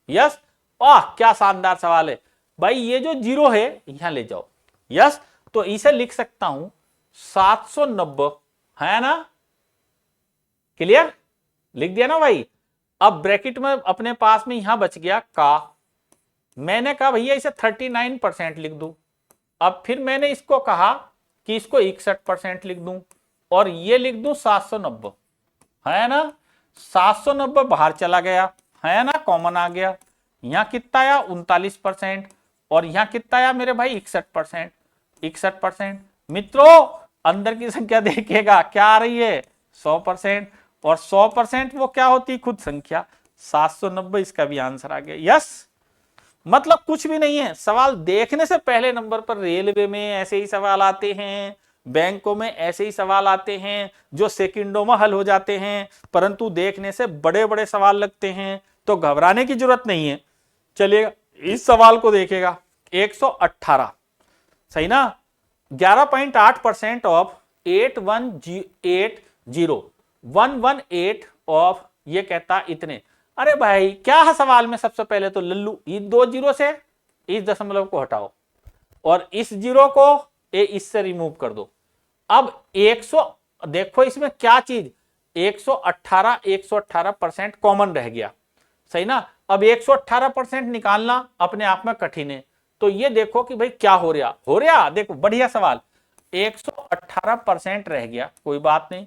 यस। वाह क्या शानदार सवाल है भाई। ये जो जीरो है यहां ले जाओ, यस। तो इसे लिख सकता हूं 790, है ना, क्लियर, लिख दिया ना भाई। अब ब्रैकेट में अपने पास में यहां बच गया का, मैंने कहा भैया इसे 39% लिख दूं। अब फिर मैंने इसको कहा कि इसको 61% लिख दूं, और ये लिख दूं 790, है ना। 790 बाहर चला गया, है ना, कॉमन आ गया। यहां कितना आया, 39%, और यहां कितना आया मेरे भाई, 61%, 61%। मित्रों अंदर की संख्या देखिएगा क्या आ रही है, 100%, और 100% वो क्या होती, खुद संख्या। 790 इसका भी आंसर आ गया, यस। मतलब कुछ भी नहीं है, सवाल देखने से पहले नंबर पर रेलवे में ऐसे ही सवाल आते हैं, बैंकों में ऐसे ही सवाल आते हैं जो सेकंडों में हल हो जाते हैं, परंतु देखने से बड़े बड़े सवाल लगते हैं, तो घबराने की जरूरत नहीं है। चलिए इस सवाल को देखेगा, 118, सही ना, 11.8% ऑफ 118 ऑफ, ये कहता इतने। अरे भाई क्या है सवाल में, सबसे पहले तो लल्लू, इन 2 जीरो से इस दशमलव को हटाओ और इस जीरो को इससे रिमूव कर दो। अब 100, देखो इसमें क्या चीज, 118% कॉमन रह गया, सही ना। अब 118% निकालना अपने आप में कठिन है, तो ये देखो कि भाई क्या हो रहा, देखो बढ़िया सवाल। 118% रह गया, कोई बात नहीं,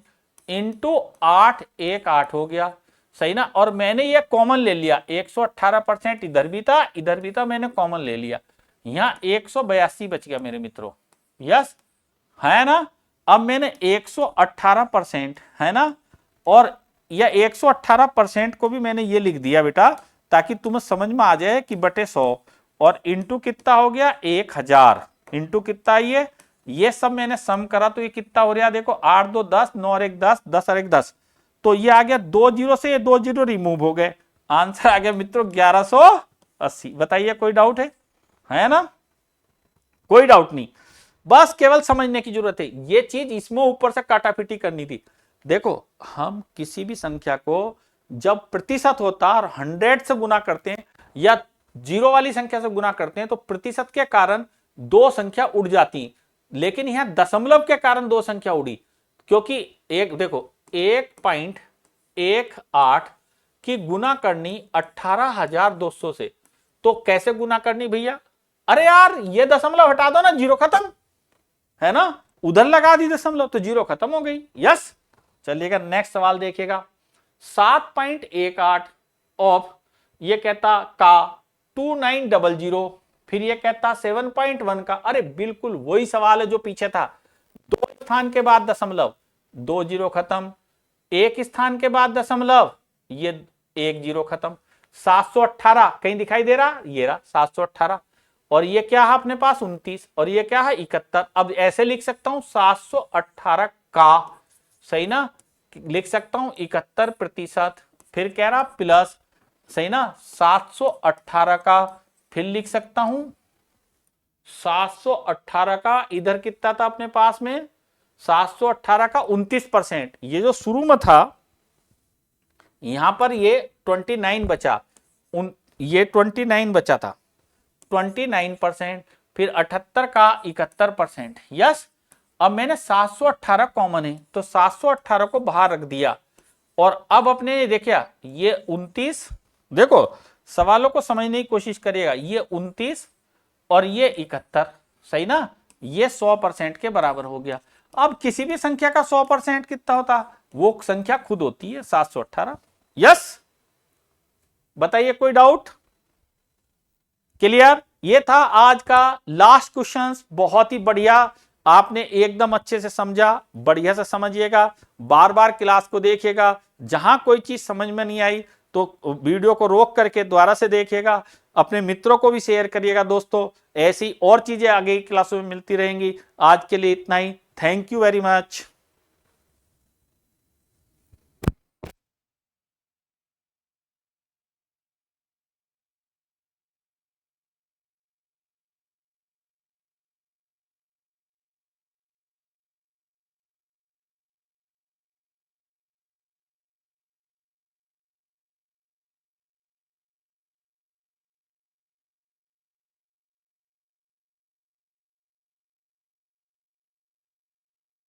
इंटू 8 1 8 हो गया, सही ना। और मैंने ये कॉमन ले लिया, 118% इधर भी था, मैंने कॉमन ले लिया। यहां 182 बच गया मेरे मित्रों, यस, है ना। अब मैंने 118%, है ना, और यह 118% को भी मैंने ये लिख दिया बेटा, ताकि तुम्हें समझ में आ जाए कि बटे 100, और इंटू कितना हो गया, 1000, इंटू कितना ये सब मैंने सम करा तो ये कितना हो रहा, देखो 8 2 10, 9 और 1 10, 10 और 1 10, तो ये आ गया 2 जीरो से, ये 2 जीरो रिमूव हो गए, आंसर आ गया मित्रों 1180। बताइए कोई डाउट है ना, कोई डाउट नहीं, बस केवल समझने की जरूरत है। ये चीज इसमें ऊपर से काटापीटी करनी थी। देखो हम किसी भी संख्या को जब प्रतिशत होता और 100 से गुना करते हैं या जीरो वाली संख्या से गुना करते हैं तो प्रतिशत के कारण 2 संख्या उड़ जाती, लेकिन यहां दशमलव के कारण 2 संख्या उड़ी, क्योंकि एक देखो 1.18 की गुना करनी 18,200 से, तो कैसे गुना करनी भैया, अरे यार ये दशमलव हटा दो ना, जीरो खत्म, है ना, उधर लगा दी दशमलव तो जीरो खत्म हो गई, यस। चलिएगा नेक्स्ट सवाल देखिएगा। 7.18 ऑफ, ये कहता का 2900, फिर ये कहता 7.1 का, अरे बिल्कुल वही सवाल है जो पीछे था, स्थान के बाद दशमलव, 2 जीरो खत्म, 1 स्थान के बाद दशमलव, ये 1 जीरो खत्म। 718 कहीं दिखाई दे रहा, ये रहा 718, और ये क्या है अपने पास 29, और ये क्या है 71। अब ऐसे लिख सकता हूं 718 का, सही ना, लिख सकता हूं 71%, फिर कह रहा प्लस, सही ना, 718 का, फिर लिख सकता हूं 718 का, इधर कितना था अपने पास में 718 का 29%, ये जो शुरू में था यहां पर ये 29 बचा, ये 29 बचा था 29%, फिर 78 का 71%। यस, अब मैंने 718 कॉमन है तो 718 को बाहर रख दिया, और अब अपने देखिए ये 29, देखो सवालों को समझने की कोशिश करिएगा, ये 29 और ये 71, सही ना, ये 100% के बराबर हो गया। अब किसी भी संख्या का 100% कितना होता, वो संख्या खुद होती है 718। यस, बताइए कोई डाउट, क्लियर। ये था आज का लास्ट क्वेश्चन, बहुत ही बढ़िया, आपने एकदम अच्छे से समझा, बढ़िया से समझिएगा, बार बार क्लास को देखिएगा, जहां कोई चीज समझ में नहीं आई तो वीडियो को रोक करके दोबारा से देखिएगा, अपने मित्रों को भी शेयर करिएगा। दोस्तों ऐसी और चीजें आगे की क्लासों में मिलती रहेंगी। आज के लिए इतना ही, थैंक यू वेरी मच।